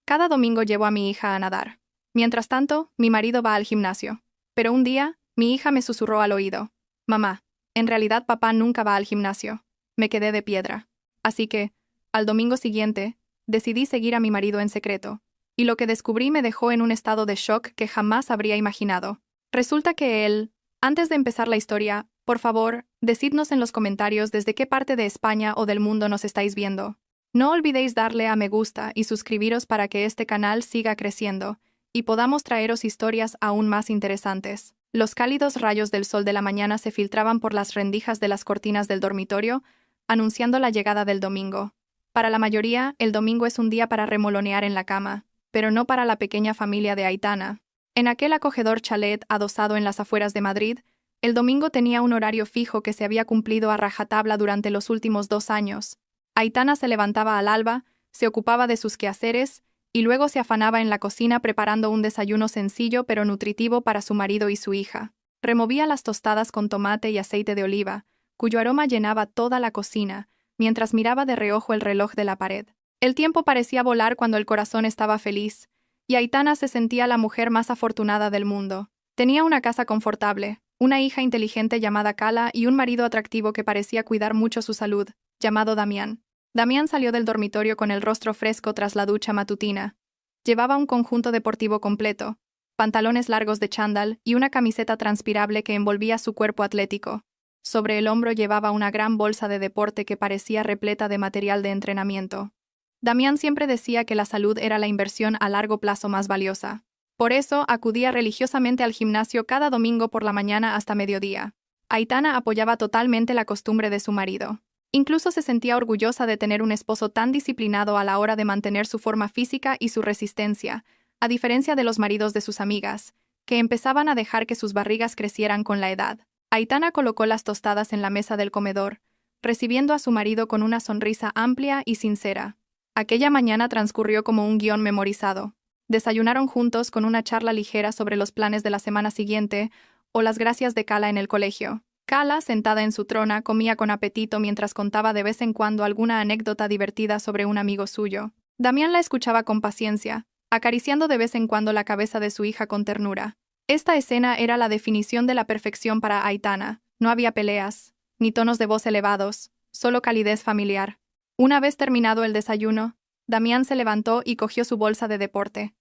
Cada domingo llevo a mi hija a nadar. Mientras tanto, mi marido va al gimnasio. Pero un día, mi hija me susurró al oído: Mamá, en realidad papá nunca va al gimnasio. Me quedé de piedra. Así que, al domingo siguiente, decidí seguir a mi marido en secreto. Y lo que descubrí me dejó en un estado de shock que jamás habría imaginado. Resulta que él... Antes de empezar la historia, por favor, decidnos en los comentarios desde qué parte de España o del mundo nos estáis viendo. No olvidéis darle a me gusta y suscribiros para que este canal siga creciendo y podamos traeros historias aún más interesantes. Los cálidos rayos del sol de la mañana se filtraban por las rendijas de las cortinas del dormitorio, anunciando la llegada del domingo. Para la mayoría, el domingo es un día para remolonear en la cama, pero no para la pequeña familia de Aitana. En aquel acogedor chalet adosado en las afueras de Madrid, el domingo tenía un horario fijo que se había cumplido a rajatabla durante los últimos 2 años. Aitana se levantaba al alba, se ocupaba de sus quehaceres y luego se afanaba en la cocina preparando un desayuno sencillo pero nutritivo para su marido y su hija. Removía las tostadas con tomate y aceite de oliva, cuyo aroma llenaba toda la cocina, mientras miraba de reojo el reloj de la pared. El tiempo parecía volar cuando el corazón estaba feliz, y Aitana se sentía la mujer más afortunada del mundo. Tenía una casa confortable, una hija inteligente llamada Cala y un marido atractivo que parecía cuidar mucho su salud, llamado Damián. Damián salió del dormitorio con el rostro fresco tras la ducha matutina. Llevaba un conjunto deportivo completo, pantalones largos de chándal y una camiseta transpirable que envolvía su cuerpo atlético. Sobre el hombro llevaba una gran bolsa de deporte que parecía repleta de material de entrenamiento. Damián siempre decía que la salud era la inversión a largo plazo más valiosa. Por eso acudía religiosamente al gimnasio cada domingo por la mañana hasta mediodía. Aitana apoyaba totalmente la costumbre de su marido. Incluso se sentía orgullosa de tener un esposo tan disciplinado a la hora de mantener su forma física y su resistencia, a diferencia de los maridos de sus amigas, que empezaban a dejar que sus barrigas crecieran con la edad. Aitana colocó las tostadas en la mesa del comedor, recibiendo a su marido con una sonrisa amplia y sincera. Aquella mañana transcurrió como un guión memorizado. Desayunaron juntos con una charla ligera sobre los planes de la semana siguiente o las gracias de Cala en el colegio. Cala, sentada en su trona, comía con apetito mientras contaba de vez en cuando alguna anécdota divertida sobre un amigo suyo. Damián la escuchaba con paciencia, acariciando de vez en cuando la cabeza de su hija con ternura. Esta escena era la definición de la perfección para Aitana. No había peleas, ni tonos de voz elevados, solo calidez familiar. Una vez terminado el desayuno, Damián se levantó y cogió su bolsa de deporte.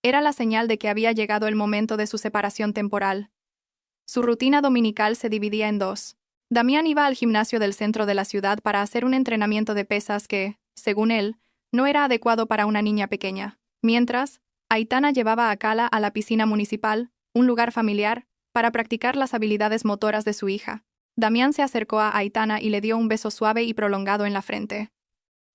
Era la señal de que había llegado el momento de su separación temporal. Su rutina dominical se dividía en 2. Damián iba al gimnasio del centro de la ciudad para hacer un entrenamiento de pesas que, según él, no era adecuado para una niña pequeña. Mientras, Aitana llevaba a Cala a la piscina municipal, un lugar familiar, para practicar las habilidades motoras de su hija. Damián se acercó a Aitana y le dio un beso suave y prolongado en la frente.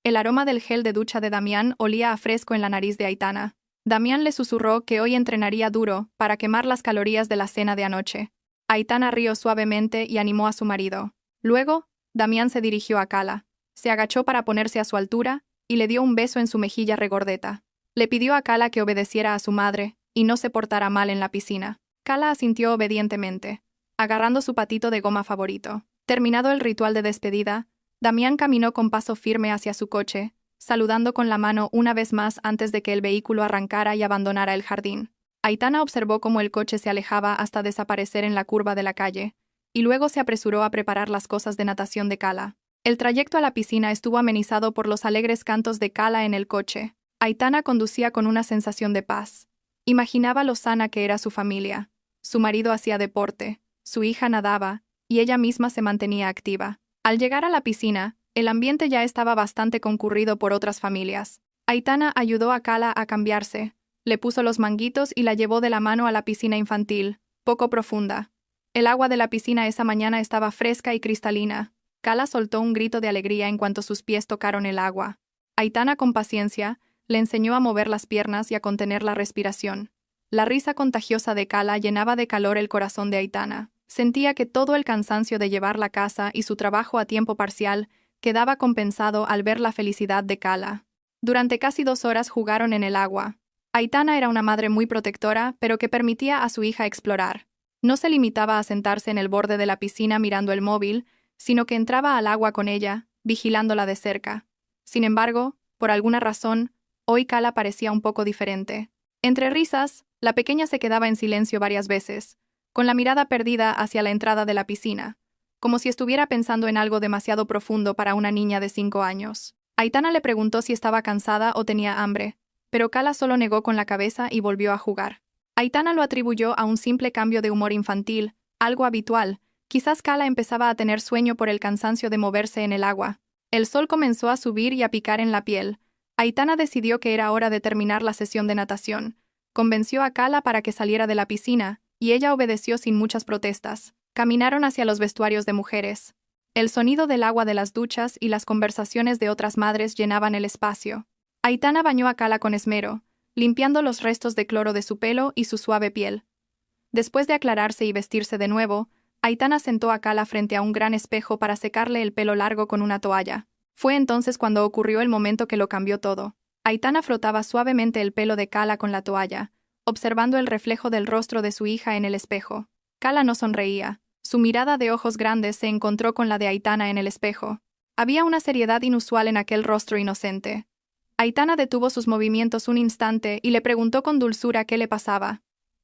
El aroma del gel de ducha de Damián olía a fresco en la nariz de Aitana. Damián le susurró que hoy entrenaría duro para quemar las calorías de la cena de anoche. Aitana rió suavemente y animó a su marido. Luego, Damián se dirigió a Cala. Se agachó para ponerse a su altura y le dio un beso en su mejilla regordeta. Le pidió a Cala que obedeciera a su madre y no se portara mal en la piscina. Cala asintió obedientemente, agarrando su patito de goma favorito. Terminado el ritual de despedida, Damián caminó con paso firme hacia su coche, saludando con la mano una vez más antes de que el vehículo arrancara y abandonara el jardín. Aitana observó cómo el coche se alejaba hasta desaparecer en la curva de la calle, y luego se apresuró a preparar las cosas de natación de Cala. El trayecto a la piscina estuvo amenizado por los alegres cantos de Cala en el coche. Aitana conducía con una sensación de paz. Imaginaba lo sana que era su familia. Su marido hacía deporte, su hija nadaba, y ella misma se mantenía activa. Al llegar a la piscina, el ambiente ya estaba bastante concurrido por otras familias. Aitana ayudó a Cala a cambiarse, le puso los manguitos y la llevó de la mano a la piscina infantil, poco profunda. El agua de la piscina esa mañana estaba fresca y cristalina. Cala soltó un grito de alegría en cuanto sus pies tocaron el agua. Aitana, con paciencia, le enseñó a mover las piernas y a contener la respiración. La risa contagiosa de Cala llenaba de calor el corazón de Aitana. Sentía que todo el cansancio de llevar la casa y su trabajo a tiempo parcial quedaba compensado al ver la felicidad de Cala. Durante casi 2 horas jugaron en el agua. Aitana era una madre muy protectora, pero que permitía a su hija explorar. No se limitaba a sentarse en el borde de la piscina mirando el móvil, sino que entraba al agua con ella, vigilándola de cerca. Sin embargo, por alguna razón, Hoy Kala parecía un poco diferente. Entre risas, la pequeña se quedaba en silencio varias veces, con la mirada perdida hacia la entrada de la piscina, como si estuviera pensando en algo demasiado profundo para una niña de 5 años. Aitana le preguntó si estaba cansada o tenía hambre, pero Kala solo negó con la cabeza y volvió a jugar. Aitana lo atribuyó a un simple cambio de humor infantil, algo habitual. Quizás Kala empezaba a tener sueño por el cansancio de moverse en el agua. El sol comenzó a subir y a picar en la piel. Aitana decidió que era hora de terminar la sesión de natación. Convenció a Kala para que saliera de la piscina, y ella obedeció sin muchas protestas. Caminaron hacia los vestuarios de mujeres. El sonido del agua de las duchas y las conversaciones de otras madres llenaban el espacio. Aitana bañó a Kala con esmero, limpiando los restos de cloro de su pelo y su suave piel. Después de aclararse y vestirse de nuevo, Aitana sentó a Kala frente a un gran espejo para secarle el pelo largo con una toalla. Fue entonces cuando ocurrió el momento que lo cambió todo. Aitana frotaba suavemente el pelo de Kala con la toalla, observando el reflejo del rostro de su hija en el espejo. Kala no sonreía. Su mirada de ojos grandes se encontró con la de Aitana en el espejo. Había una seriedad inusual en aquel rostro inocente. Aitana detuvo sus movimientos un instante y le preguntó con dulzura qué le pasaba.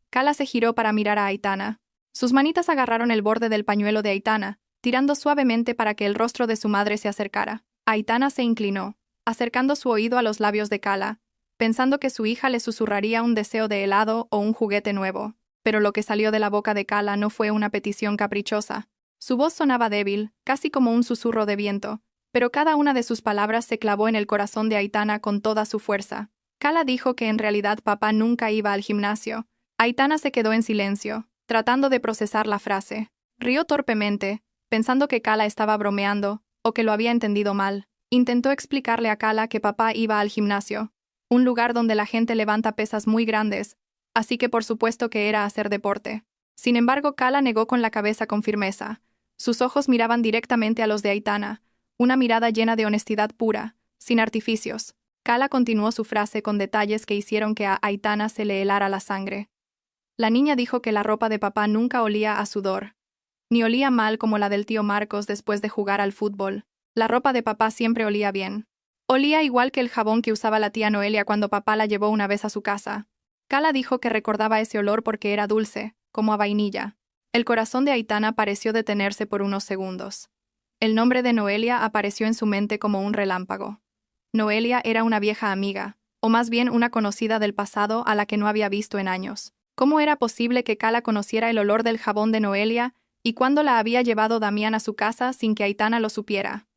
Kala se giró para mirar a Aitana. Sus manitas agarraron el borde del pañuelo de Aitana, tirando suavemente para que el rostro de su madre se acercara. Aitana se inclinó, acercando su oído a los labios de Kala, pensando que su hija le susurraría un deseo de helado o un juguete nuevo. Pero lo que salió de la boca de Kala no fue una petición caprichosa. Su voz sonaba débil, casi como un susurro de viento, pero cada una de sus palabras se clavó en el corazón de Aitana con toda su fuerza. Kala dijo que en realidad papá nunca iba al gimnasio. Aitana se quedó en silencio, tratando de procesar la frase. Rió torpemente, pensando que Kala estaba bromeando, o que lo había entendido mal. Intentó explicarle a Kala que papá iba al gimnasio, un lugar donde la gente levanta pesas muy grandes, así que por supuesto que era hacer deporte. Sin embargo, Kala negó con la cabeza con firmeza. Sus ojos miraban directamente a los de Aitana, una mirada llena de honestidad pura, sin artificios. Kala continuó su frase con detalles que hicieron que a Aitana se le helara la sangre. La niña dijo que la ropa de papá nunca olía a sudor, ni olía mal como la del tío Marcos después de jugar al fútbol. La ropa de papá siempre olía bien. Olía igual que el jabón que usaba la tía Noelia cuando papá la llevó una vez a su casa. Kala dijo que recordaba ese olor porque era dulce, como a vainilla. El corazón de Aitana pareció detenerse por unos segundos. El nombre de Noelia apareció en su mente como un relámpago. Noelia era una vieja amiga, o más bien una conocida del pasado a la que no había visto en años. ¿Cómo era posible que Kala conociera el olor del jabón de Noelia y cuándo la había llevado Damián a su casa sin que Aitana lo supiera?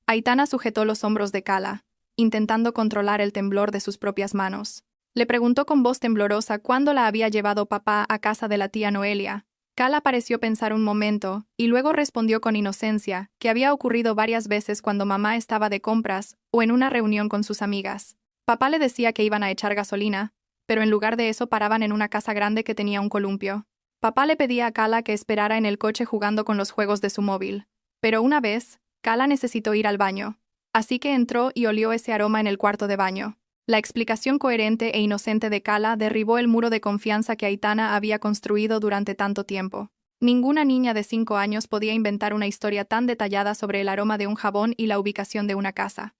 Aitana sujetó los hombros de Kala, intentando controlar el temblor de sus propias manos. Le preguntó con voz temblorosa cuándo la había llevado papá a casa de la tía Noelia. Kala pareció pensar un momento, y luego respondió con inocencia, que había ocurrido varias veces cuando mamá estaba de compras o en una reunión con sus amigas. Papá le decía que iban a echar gasolina, pero en lugar de eso paraban en una casa grande que tenía un columpio. Papá le pedía a Kala que esperara en el coche jugando con los juegos de su móvil. Pero una vez, Kala necesitó ir al baño. Así que entró y olió ese aroma en el cuarto de baño. La explicación coherente e inocente de Kala derribó el muro de confianza que Aitana había construido durante tanto tiempo. Ninguna niña de 5 años podía inventar una historia tan detallada sobre el aroma de un jabón y la ubicación de una casa.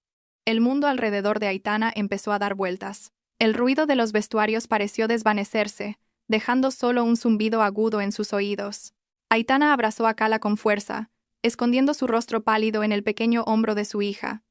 El mundo alrededor de Aitana empezó a dar vueltas. El ruido de los vestuarios pareció desvanecerse, dejando solo un zumbido agudo en sus oídos. Aitana abrazó a Kala con fuerza, escondiendo su rostro pálido en el pequeño hombro de su hija.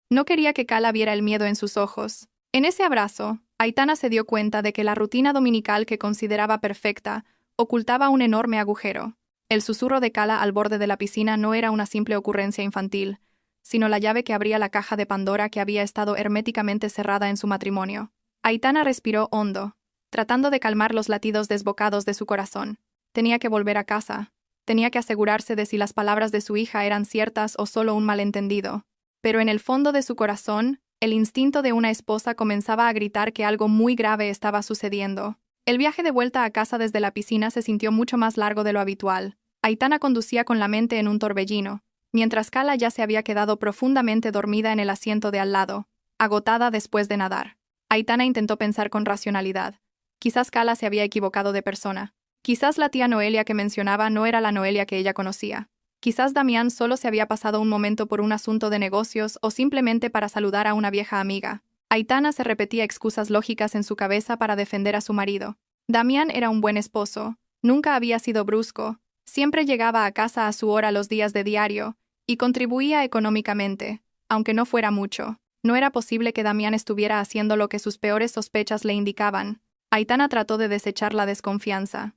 No quería que Kala viera el miedo en sus ojos. En ese abrazo, Aitana se dio cuenta de que la rutina dominical que consideraba perfecta ocultaba un enorme agujero. El susurro de Kala al borde de la piscina no era una simple ocurrencia infantil, sino la llave que abría la caja de Pandora que había estado herméticamente cerrada en su matrimonio. Aitana respiró hondo, tratando de calmar los latidos desbocados de su corazón. Tenía que volver a casa. Tenía que asegurarse de si las palabras de su hija eran ciertas o solo un malentendido. Pero en el fondo de su corazón, el instinto de una esposa comenzaba a gritar que algo muy grave estaba sucediendo. El viaje de vuelta a casa desde la piscina se sintió mucho más largo de lo habitual. Aitana conducía con la mente en un torbellino, mientras Kala ya se había quedado profundamente dormida en el asiento de al lado, agotada después de nadar. Aitana intentó pensar con racionalidad. Quizás Kala se había equivocado de persona. Quizás la tía Noelia que mencionaba no era la Noelia que ella conocía. Quizás Damián solo se había pasado un momento por un asunto de negocios o simplemente para saludar a una vieja amiga. Aitana se repetía excusas lógicas en su cabeza para defender a su marido. Damián era un buen esposo, nunca había sido brusco, siempre llegaba a casa a su hora los días de diario, y contribuía económicamente, aunque no fuera mucho. No era posible que Damián estuviera haciendo lo que sus peores sospechas le indicaban. Aitana trató de desechar la desconfianza.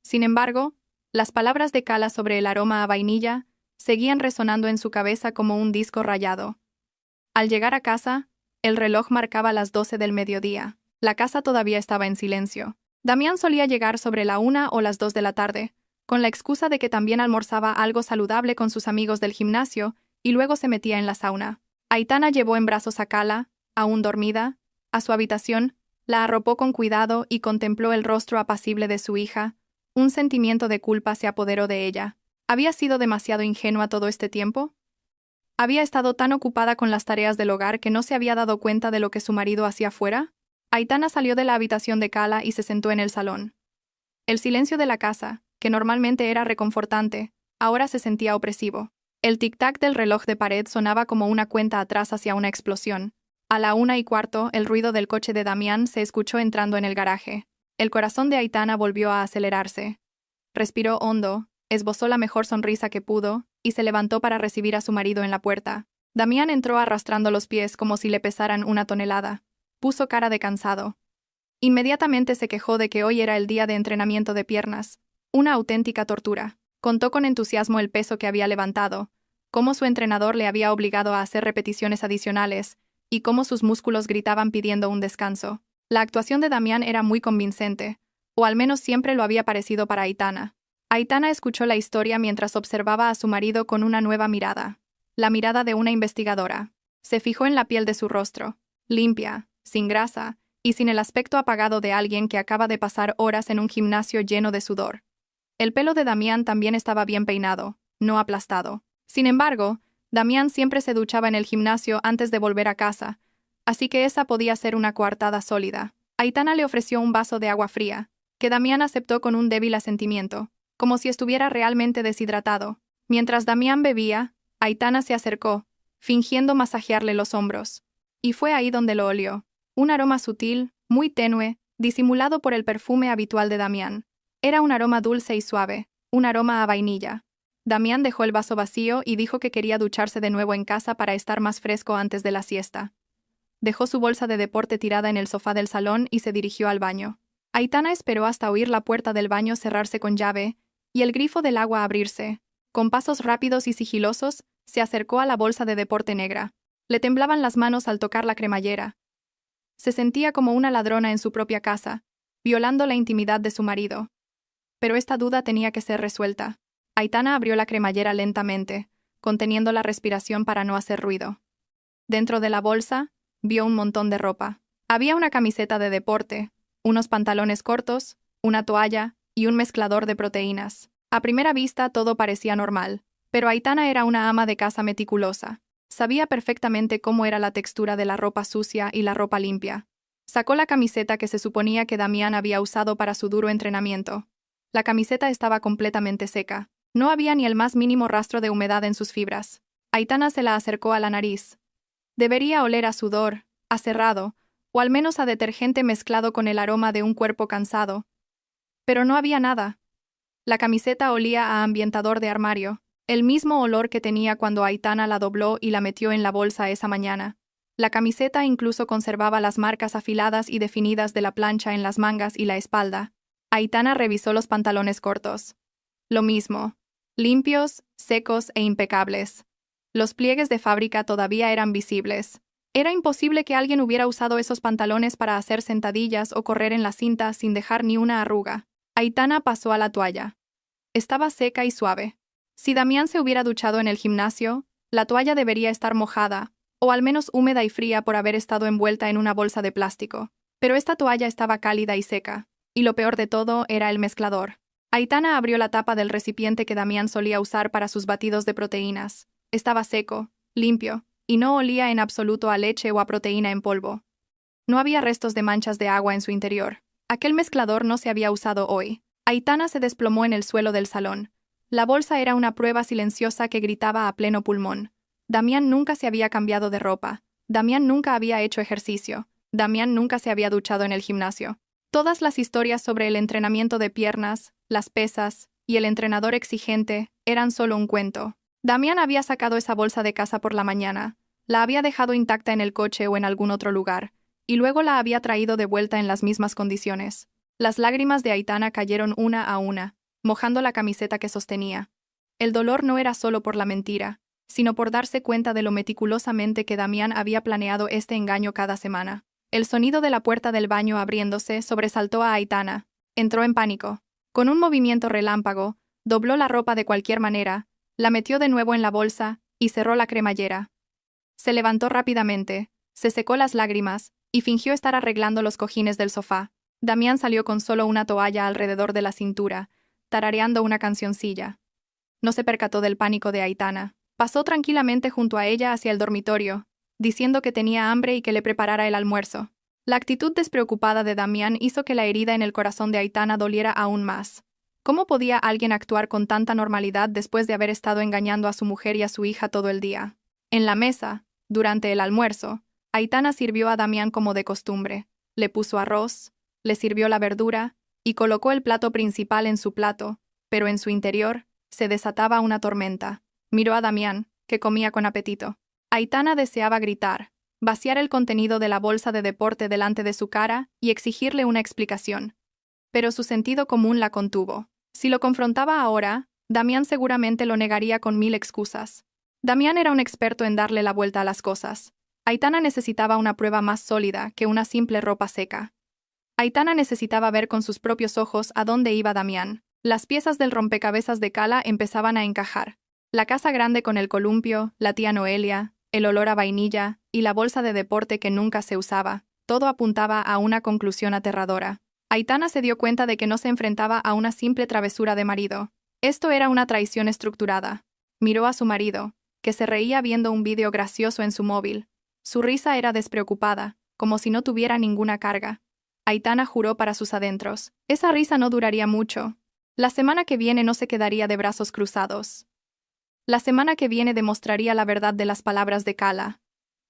Sin embargo, las palabras de Cala sobre el aroma a vainilla seguían resonando en su cabeza como un disco rayado. Al llegar a casa, el reloj marcaba las 12 del mediodía. La casa todavía estaba en silencio. Damián solía llegar sobre la 1 o las 2 de la tarde, con la excusa de que también almorzaba algo saludable con sus amigos del gimnasio y luego se metía en la sauna. Aitana llevó en brazos a Cala, aún dormida, a su habitación, la arropó con cuidado y contempló el rostro apacible de su hija. Un sentimiento de culpa se apoderó de ella. ¿Había sido demasiado ingenua todo este tiempo? ¿Había estado tan ocupada con las tareas del hogar que no se había dado cuenta de lo que su marido hacía fuera? Aitana salió de la habitación de Cala y se sentó en el salón. El silencio de la casa, que normalmente era reconfortante, ahora se sentía opresivo. El tic-tac del reloj de pared sonaba como una cuenta atrás hacia una explosión. A la 1:15, el ruido del coche de Damián se escuchó entrando en el garaje. El corazón de Aitana volvió a acelerarse. Respiró hondo, esbozó la mejor sonrisa que pudo, y se levantó para recibir a su marido en la puerta. Damián entró arrastrando los pies como si le pesaran una tonelada. Puso cara de cansado. Inmediatamente se quejó de que hoy era el día de entrenamiento de piernas. Una auténtica tortura. Contó con entusiasmo el peso que había levantado, cómo su entrenador le había obligado a hacer repeticiones adicionales, y cómo sus músculos gritaban pidiendo un descanso. La actuación de Damián era muy convincente, o al menos siempre lo había parecido para Aitana. Aitana escuchó la historia mientras observaba a su marido con una nueva mirada. La mirada de una investigadora. Se fijó en la piel de su rostro, limpia, sin grasa, y sin el aspecto apagado de alguien que acaba de pasar horas en un gimnasio lleno de sudor. El pelo de Damián también estaba bien peinado, no aplastado. Sin embargo, Damián siempre se duchaba en el gimnasio antes de volver a casa, así que esa podía ser una coartada sólida. Aitana le ofreció un vaso de agua fría, que Damián aceptó con un débil asentimiento, como si estuviera realmente deshidratado. Mientras Damián bebía, Aitana se acercó, fingiendo masajearle los hombros. Y fue ahí donde lo olió. Un aroma sutil, muy tenue, disimulado por el perfume habitual de Damián. Era un aroma dulce y suave, un aroma a vainilla. Damián dejó el vaso vacío y dijo que quería ducharse de nuevo en casa para estar más fresco antes de la siesta. Dejó su bolsa de deporte tirada en el sofá del salón y se dirigió al baño. Aitana esperó hasta oír la puerta del baño cerrarse con llave y el grifo del agua abrirse. Con pasos rápidos y sigilosos, se acercó a la bolsa de deporte negra. Le temblaban las manos al tocar la cremallera. Se sentía como una ladrona en su propia casa, violando la intimidad de su marido. Pero esta duda tenía que ser resuelta. Aitana abrió la cremallera lentamente, conteniendo la respiración para no hacer ruido. Dentro de la bolsa, vio un montón de ropa. Había una camiseta de deporte, unos pantalones cortos, una toalla y un mezclador de proteínas. A primera vista todo parecía normal, pero Aitana era una ama de casa meticulosa. Sabía perfectamente cómo era la textura de la ropa sucia y la ropa limpia. Sacó la camiseta que se suponía que Damián había usado para su duro entrenamiento. La camiseta estaba completamente seca. No había ni el más mínimo rastro de humedad en sus fibras. Aitana se la acercó a la nariz. Debería oler a sudor, a cerrado, o al menos a detergente mezclado con el aroma de un cuerpo cansado. Pero no había nada. La camiseta olía a ambientador de armario, el mismo olor que tenía cuando Aitana la dobló y la metió en la bolsa esa mañana. La camiseta incluso conservaba las marcas afiladas y definidas de la plancha en las mangas y la espalda. Aitana revisó los pantalones cortos. Lo mismo. Limpios, secos e impecables. Los pliegues de fábrica todavía eran visibles. Era imposible que alguien hubiera usado esos pantalones para hacer sentadillas o correr en la cinta sin dejar ni una arruga. Aitana pasó a la toalla. Estaba seca y suave. Si Damián se hubiera duchado en el gimnasio, la toalla debería estar mojada, o al menos húmeda y fría por haber estado envuelta en una bolsa de plástico. Pero esta toalla estaba cálida y seca. Y lo peor de todo era el mezclador. Aitana abrió la tapa del recipiente que Damián solía usar para sus batidos de proteínas. Estaba seco, limpio, y no olía en absoluto a leche o a proteína en polvo. No había restos de manchas de agua en su interior. Aquel mezclador no se había usado hoy. Aitana se desplomó en el suelo del salón. La bolsa era una prueba silenciosa que gritaba a pleno pulmón. Damián nunca se había cambiado de ropa. Damián nunca había hecho ejercicio. Damián nunca se había duchado en el gimnasio. Todas las historias sobre el entrenamiento de piernas, las pesas y el entrenador exigente eran solo un cuento. Damián había sacado esa bolsa de casa por la mañana, la había dejado intacta en el coche o en algún otro lugar, y luego la había traído de vuelta en las mismas condiciones. Las lágrimas de Aitana cayeron una a una, mojando la camiseta que sostenía. El dolor no era solo por la mentira, sino por darse cuenta de lo meticulosamente que Damián había planeado este engaño cada semana. El sonido de la puerta del baño abriéndose sobresaltó a Aitana. Entró en pánico. Con un movimiento relámpago, dobló la ropa de cualquier manera, la metió de nuevo en la bolsa y cerró la cremallera. Se levantó rápidamente, se secó las lágrimas y fingió estar arreglando los cojines del sofá. Damián salió con solo una toalla alrededor de la cintura, tarareando una cancioncilla. No se percató del pánico de Aitana. Pasó tranquilamente junto a ella hacia el dormitorio, diciendo que tenía hambre y que le preparara el almuerzo. La actitud despreocupada de Damián hizo que la herida en el corazón de Aitana doliera aún más. ¿Cómo podía alguien actuar con tanta normalidad después de haber estado engañando a su mujer y a su hija todo el día? En la mesa, durante el almuerzo, Aitana sirvió a Damián como de costumbre. Le puso arroz, le sirvió la verdura y colocó el plato principal en su plato, pero en su interior se desataba una tormenta. Miró a Damián, que comía con apetito. Aitana deseaba gritar, vaciar el contenido de la bolsa de deporte delante de su cara y exigirle una explicación. Pero su sentido común la contuvo. Si lo confrontaba ahora, Damián seguramente lo negaría con 1000 excusas. Damián era un experto en darle la vuelta a las cosas. Aitana necesitaba una prueba más sólida que una simple ropa seca. Aitana necesitaba ver con sus propios ojos a dónde iba Damián. Las piezas del rompecabezas de Cala empezaban a encajar. La casa grande con el columpio, la tía Noelia, el olor a vainilla y la bolsa de deporte que nunca se usaba, todo apuntaba a una conclusión aterradora. Aitana se dio cuenta de que no se enfrentaba a una simple travesura de marido. Esto era una traición estructurada. Miró a su marido, que se reía viendo un vídeo gracioso en su móvil. Su risa era despreocupada, como si no tuviera ninguna carga. Aitana juró para sus adentros. Esa risa no duraría mucho. La semana que viene no se quedaría de brazos cruzados. La semana que viene demostraría la verdad de las palabras de Cala.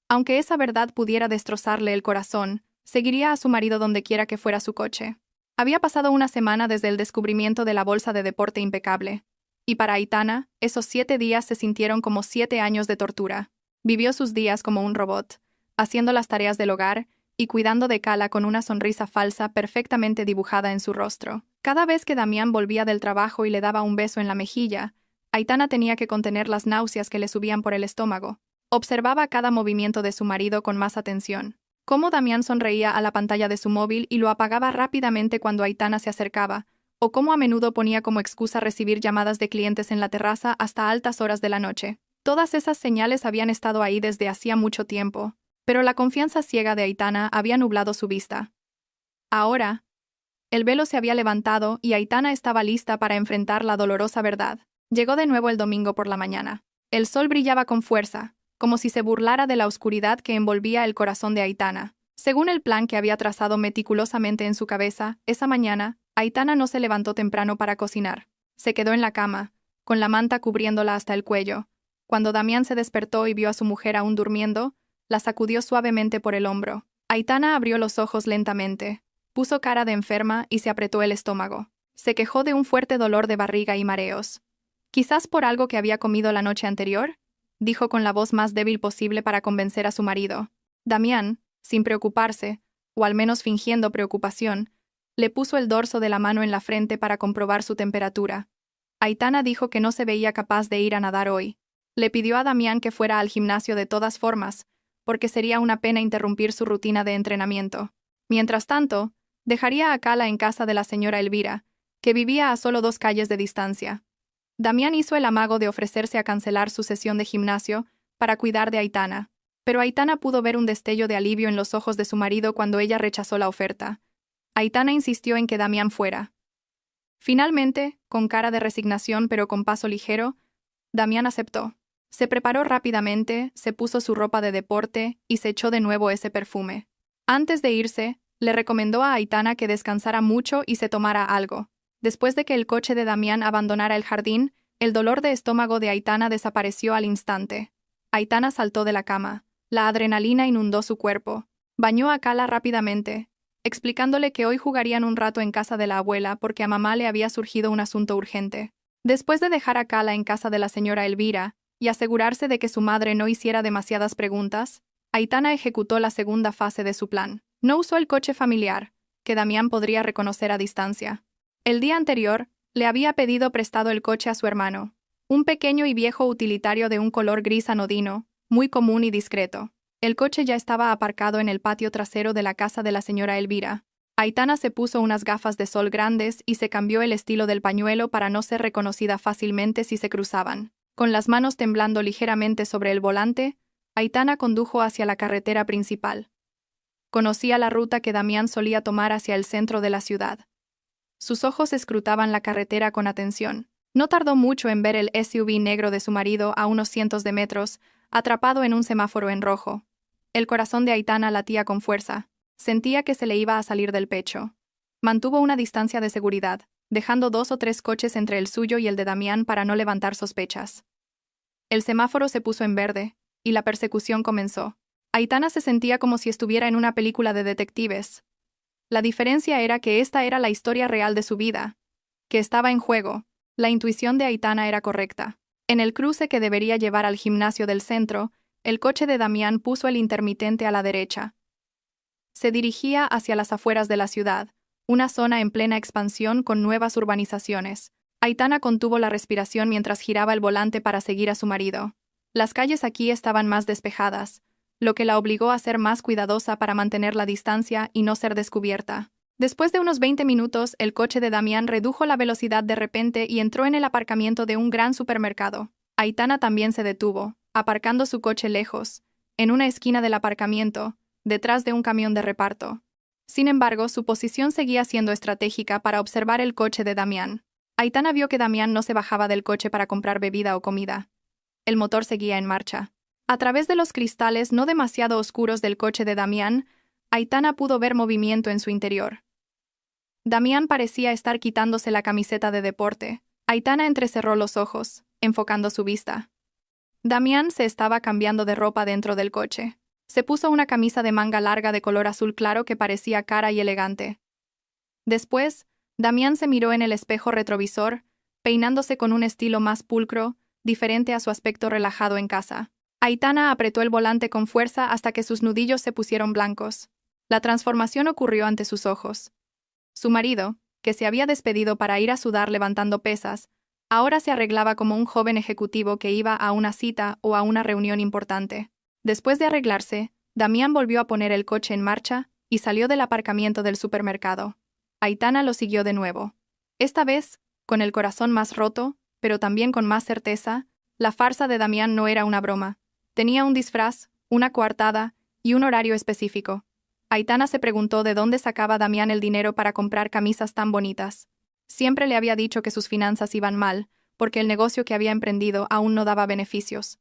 Aunque esa verdad pudiera destrozarle el corazón, seguiría a su marido donde quiera que fuera su coche. Había pasado una semana desde el descubrimiento de la bolsa de deporte impecable. Y para Aitana, esos 7 días se sintieron como 7 años de tortura. Vivió sus días como un robot, haciendo las tareas del hogar y cuidando de Cala con una sonrisa falsa perfectamente dibujada en su rostro. Cada vez que Damián volvía del trabajo y le daba un beso en la mejilla, Aitana tenía que contener las náuseas que le subían por el estómago. Observaba cada movimiento de su marido con más atención. Cómo Damián sonreía a la pantalla de su móvil y lo apagaba rápidamente cuando Aitana se acercaba, o cómo a menudo ponía como excusa recibir llamadas de clientes en la terraza hasta altas horas de la noche. Todas esas señales habían estado ahí desde hacía mucho tiempo, pero la confianza ciega de Aitana había nublado su vista. Ahora, el velo se había levantado y Aitana estaba lista para enfrentar la dolorosa verdad. Llegó de nuevo el domingo por la mañana. El sol brillaba con fuerza, como si se burlara de la oscuridad que envolvía el corazón de Aitana. Según el plan que había trazado meticulosamente en su cabeza, esa mañana, Aitana no se levantó temprano para cocinar. Se quedó en la cama, con la manta cubriéndola hasta el cuello. Cuando Damián se despertó y vio a su mujer aún durmiendo, la sacudió suavemente por el hombro. Aitana abrió los ojos lentamente, puso cara de enferma y se apretó el estómago. Se quejó de un fuerte dolor de barriga y mareos. «Quizás por algo que había comido la noche anterior», dijo con la voz más débil posible para convencer a su marido. Damián, sin preocuparse, o al menos fingiendo preocupación, le puso el dorso de la mano en la frente para comprobar su temperatura. Aitana dijo que no se veía capaz de ir a nadar hoy. Le pidió a Damián que fuera al gimnasio de todas formas, porque sería una pena interrumpir su rutina de entrenamiento. Mientras tanto, dejaría a Cala en casa de la señora Elvira, que vivía a solo 2 calles de distancia. Damián hizo el amago de ofrecerse a cancelar su sesión de gimnasio para cuidar de Aitana, pero Aitana pudo ver un destello de alivio en los ojos de su marido cuando ella rechazó la oferta. Aitana insistió en que Damián fuera. Finalmente, con cara de resignación pero con paso ligero, Damián aceptó. Se preparó rápidamente, se puso su ropa de deporte y se echó de nuevo ese perfume. Antes de irse, le recomendó a Aitana que descansara mucho y se tomara algo. Después de que el coche de Damián abandonara el jardín, el dolor de estómago de Aitana desapareció al instante. Aitana saltó de la cama, La adrenalina inundó su cuerpo. Bañó a Kala rápidamente, explicándole que hoy jugarían un rato en casa de la abuela porque a mamá le había surgido un asunto urgente. Después de dejar a Kala en casa de la señora Elvira y asegurarse de que su madre no hiciera demasiadas preguntas, Aitana ejecutó la segunda fase de su plan. No usó el coche familiar, que Damián podría reconocer a distancia. El día anterior, le había pedido prestado el coche a su hermano, un pequeño y viejo utilitario de un color gris anodino, muy común y discreto. El coche ya estaba aparcado en el patio trasero de la casa de la señora Elvira. Aitana se puso unas gafas de sol grandes y se cambió el estilo del pañuelo para no ser reconocida fácilmente si se cruzaban. Con las manos temblando ligeramente sobre el volante, Aitana condujo hacia la carretera principal. Conocía la ruta que Damián solía tomar hacia el centro de la ciudad. Sus ojos escrutaban la carretera con atención. No tardó mucho en ver el SUV negro de su marido a unos cientos de metros, atrapado en un semáforo en rojo. El corazón de Aitana latía con fuerza. Sentía que se le iba a salir del pecho. Mantuvo una distancia de seguridad, dejando 2 o 3 coches entre el suyo y el de Damián para no levantar sospechas. El semáforo se puso en verde, y la persecución comenzó. Aitana se sentía como si estuviera en una película de detectives. La diferencia era que esta era la historia real de su vida, que estaba en juego. La intuición de Aitana era correcta. En el cruce que debería llevar al gimnasio del centro, el coche de Damián puso el intermitente a la derecha. Se dirigía hacia las afueras de la ciudad, una zona en plena expansión con nuevas urbanizaciones. Aitana contuvo la respiración mientras giraba el volante para seguir a su marido. Las calles aquí estaban más despejadas, lo que la obligó a ser más cuidadosa para mantener la distancia y no ser descubierta. Después de unos 20 minutos, el coche de Damián redujo la velocidad de repente y entró en el aparcamiento de un gran supermercado. Aitana también se detuvo, aparcando su coche lejos, en una esquina del aparcamiento, detrás de un camión de reparto. Sin embargo, su posición seguía siendo estratégica para observar el coche de Damián. Aitana vio que Damián no se bajaba del coche para comprar bebida o comida. El motor seguía en marcha. A través de los cristales no demasiado oscuros del coche de Damián, Aitana pudo ver movimiento en su interior. Damián parecía estar quitándose la camiseta de deporte. Aitana entrecerró los ojos, enfocando su vista. Damián se estaba cambiando de ropa dentro del coche. Se puso una camisa de manga larga de color azul claro que parecía cara y elegante. Después, Damián se miró en el espejo retrovisor, peinándose con un estilo más pulcro, diferente a su aspecto relajado en casa. Aitana apretó el volante con fuerza hasta que sus nudillos se pusieron blancos. La transformación ocurrió ante sus ojos. Su marido, que se había despedido para ir a sudar levantando pesas, ahora se arreglaba como un joven ejecutivo que iba a una cita o a una reunión importante. Después de arreglarse, Damián volvió a poner el coche en marcha y salió del aparcamiento del supermercado. Aitana lo siguió de nuevo. Esta vez, con el corazón más roto, pero también con más certeza, la farsa de Damián no era una broma. Tenía un disfraz, una coartada y un horario específico. Aitana se preguntó de dónde sacaba Damián el dinero para comprar camisas tan bonitas. Siempre le había dicho que sus finanzas iban mal, porque el negocio que había emprendido aún no daba beneficios.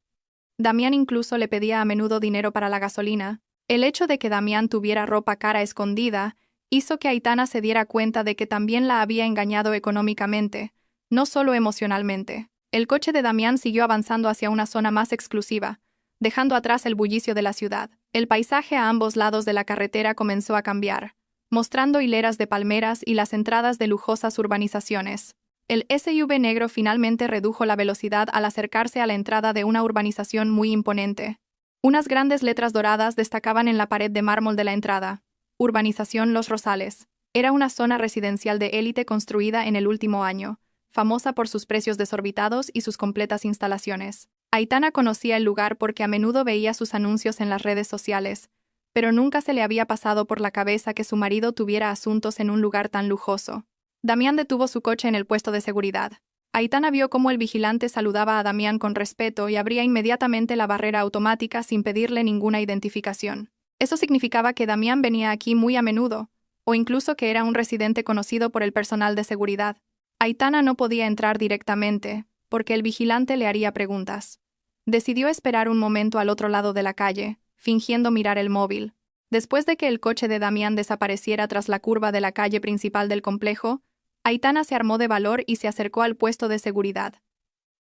Damián incluso le pedía a menudo dinero para la gasolina. El hecho de que Damián tuviera ropa cara escondida hizo que Aitana se diera cuenta de que también la había engañado económicamente, no solo emocionalmente. El coche de Damián siguió avanzando hacia una zona más exclusiva, dejando atrás el bullicio de la ciudad. El paisaje a ambos lados de la carretera comenzó a cambiar, mostrando hileras de palmeras y las entradas de lujosas urbanizaciones. El SUV negro finalmente redujo la velocidad al acercarse a la entrada de una urbanización muy imponente. Unas grandes letras doradas destacaban en la pared de mármol de la entrada. Urbanización Los Rosales. Era una zona residencial de élite construida en el último año, famosa por sus precios desorbitados y sus completas instalaciones. Aitana conocía el lugar porque a menudo veía sus anuncios en las redes sociales, pero nunca se le había pasado por la cabeza que su marido tuviera asuntos en un lugar tan lujoso. Damián detuvo su coche en el puesto de seguridad. Aitana vio cómo el vigilante saludaba a Damián con respeto y abría inmediatamente la barrera automática sin pedirle ninguna identificación. Eso significaba que Damián venía aquí muy a menudo, o incluso que era un residente conocido por el personal de seguridad. Aitana no podía entrar directamente, porque el vigilante le haría preguntas. Decidió esperar un momento al otro lado de la calle, fingiendo mirar el móvil. Después de que el coche de Damián desapareciera tras la curva de la calle principal del complejo, Aitana se armó de valor y se acercó al puesto de seguridad.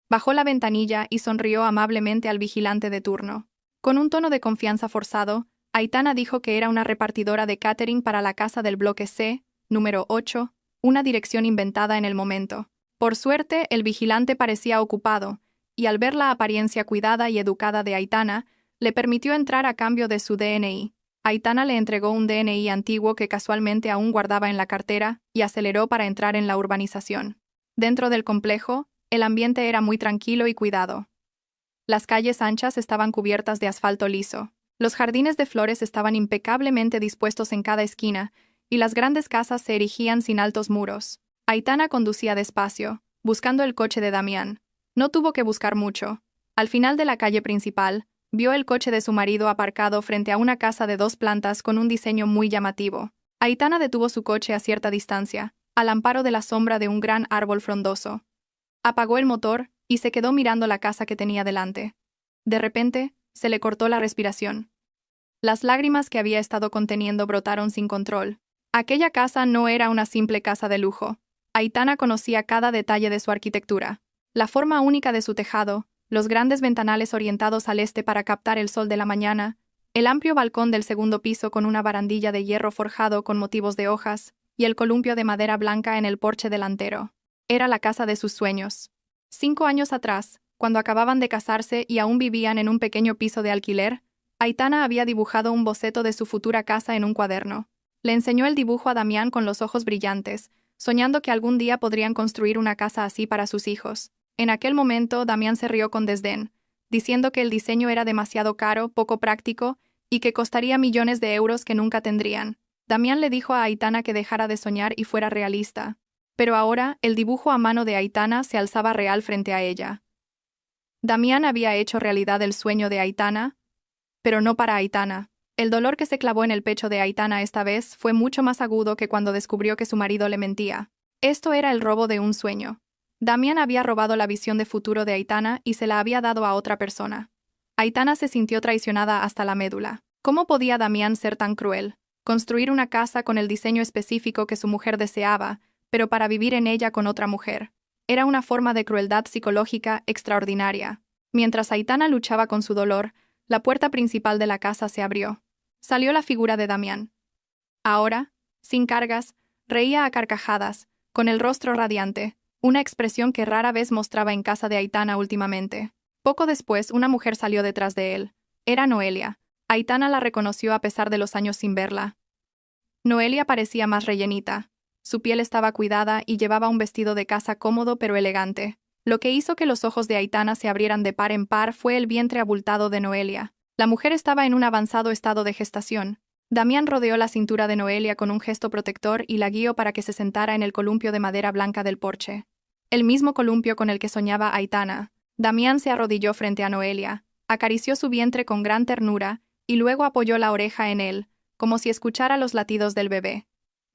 Bajó la ventanilla y sonrió amablemente al vigilante de turno. Con un tono de confianza forzado, Aitana dijo que era una repartidora de catering para la casa del bloque C, número 8, una dirección inventada en el momento. Por suerte, el vigilante parecía ocupado, y al ver la apariencia cuidada y educada de Aitana, le permitió entrar a cambio de su DNI. Aitana le entregó un DNI antiguo que casualmente aún guardaba en la cartera y aceleró para entrar en la urbanización. Dentro del complejo, el ambiente era muy tranquilo y cuidado. Las calles anchas estaban cubiertas de asfalto liso. Los jardines de flores estaban impecablemente dispuestos en cada esquina, y las grandes casas se erigían sin altos muros. Aitana conducía despacio, buscando el coche de Damián. No tuvo que buscar mucho. Al final de la calle principal, vio el coche de su marido aparcado frente a una casa de 2 plantas con un diseño muy llamativo. Aitana detuvo su coche a cierta distancia, al amparo de la sombra de un gran árbol frondoso. Apagó el motor y se quedó mirando la casa que tenía delante. De repente, se le cortó la respiración. Las lágrimas que había estado conteniendo brotaron sin control. Aquella casa no era una simple casa de lujo. Aitana conocía cada detalle de su arquitectura. La forma única de su tejado, los grandes ventanales orientados al este para captar el sol de la mañana, el amplio balcón del segundo piso con una barandilla de hierro forjado con motivos de hojas, y el columpio de madera blanca en el porche delantero. Era la casa de sus sueños. 5 años atrás, cuando acababan de casarse y aún vivían en un pequeño piso de alquiler, Aitana había dibujado un boceto de su futura casa en un cuaderno. Le enseñó el dibujo a Damián con los ojos brillantes, soñando que algún día podrían construir una casa así para sus hijos. En aquel momento, Damián se rió con desdén, diciendo que el diseño era demasiado caro, poco práctico, y que costaría millones de euros que nunca tendrían. Damián le dijo a Aitana que dejara de soñar y fuera realista. Pero ahora, el dibujo a mano de Aitana se alzaba real frente a ella. Damián había hecho realidad el sueño de Aitana, pero no para Aitana. El dolor que se clavó en el pecho de Aitana esta vez fue mucho más agudo que cuando descubrió que su marido le mentía. Esto era el robo de un sueño. Damián había robado la visión de futuro de Aitana y se la había dado a otra persona. Aitana se sintió traicionada hasta la médula. ¿Cómo podía Damián ser tan cruel? Construir una casa con el diseño específico que su mujer deseaba, pero para vivir en ella con otra mujer. Era una forma de crueldad psicológica extraordinaria. Mientras Aitana luchaba con su dolor, la puerta principal de la casa se abrió. Salió la figura de Damián. Ahora, sin cargas, reía a carcajadas, con el rostro radiante, una expresión que rara vez mostraba en casa de Aitana últimamente. Poco después, una mujer salió detrás de él. Era Noelia. Aitana la reconoció a pesar de los años sin verla. Noelia parecía más rellenita. Su piel estaba cuidada y llevaba un vestido de casa cómodo pero elegante. Lo que hizo que los ojos de Aitana se abrieran de par en par fue el vientre abultado de Noelia. La mujer estaba en un avanzado estado de gestación. Damián rodeó la cintura de Noelia con un gesto protector y la guió para que se sentara en el columpio de madera blanca del porche. El mismo columpio con el que soñaba Aitana. Damián se arrodilló frente a Noelia, acarició su vientre con gran ternura y luego apoyó la oreja en él, como si escuchara los latidos del bebé.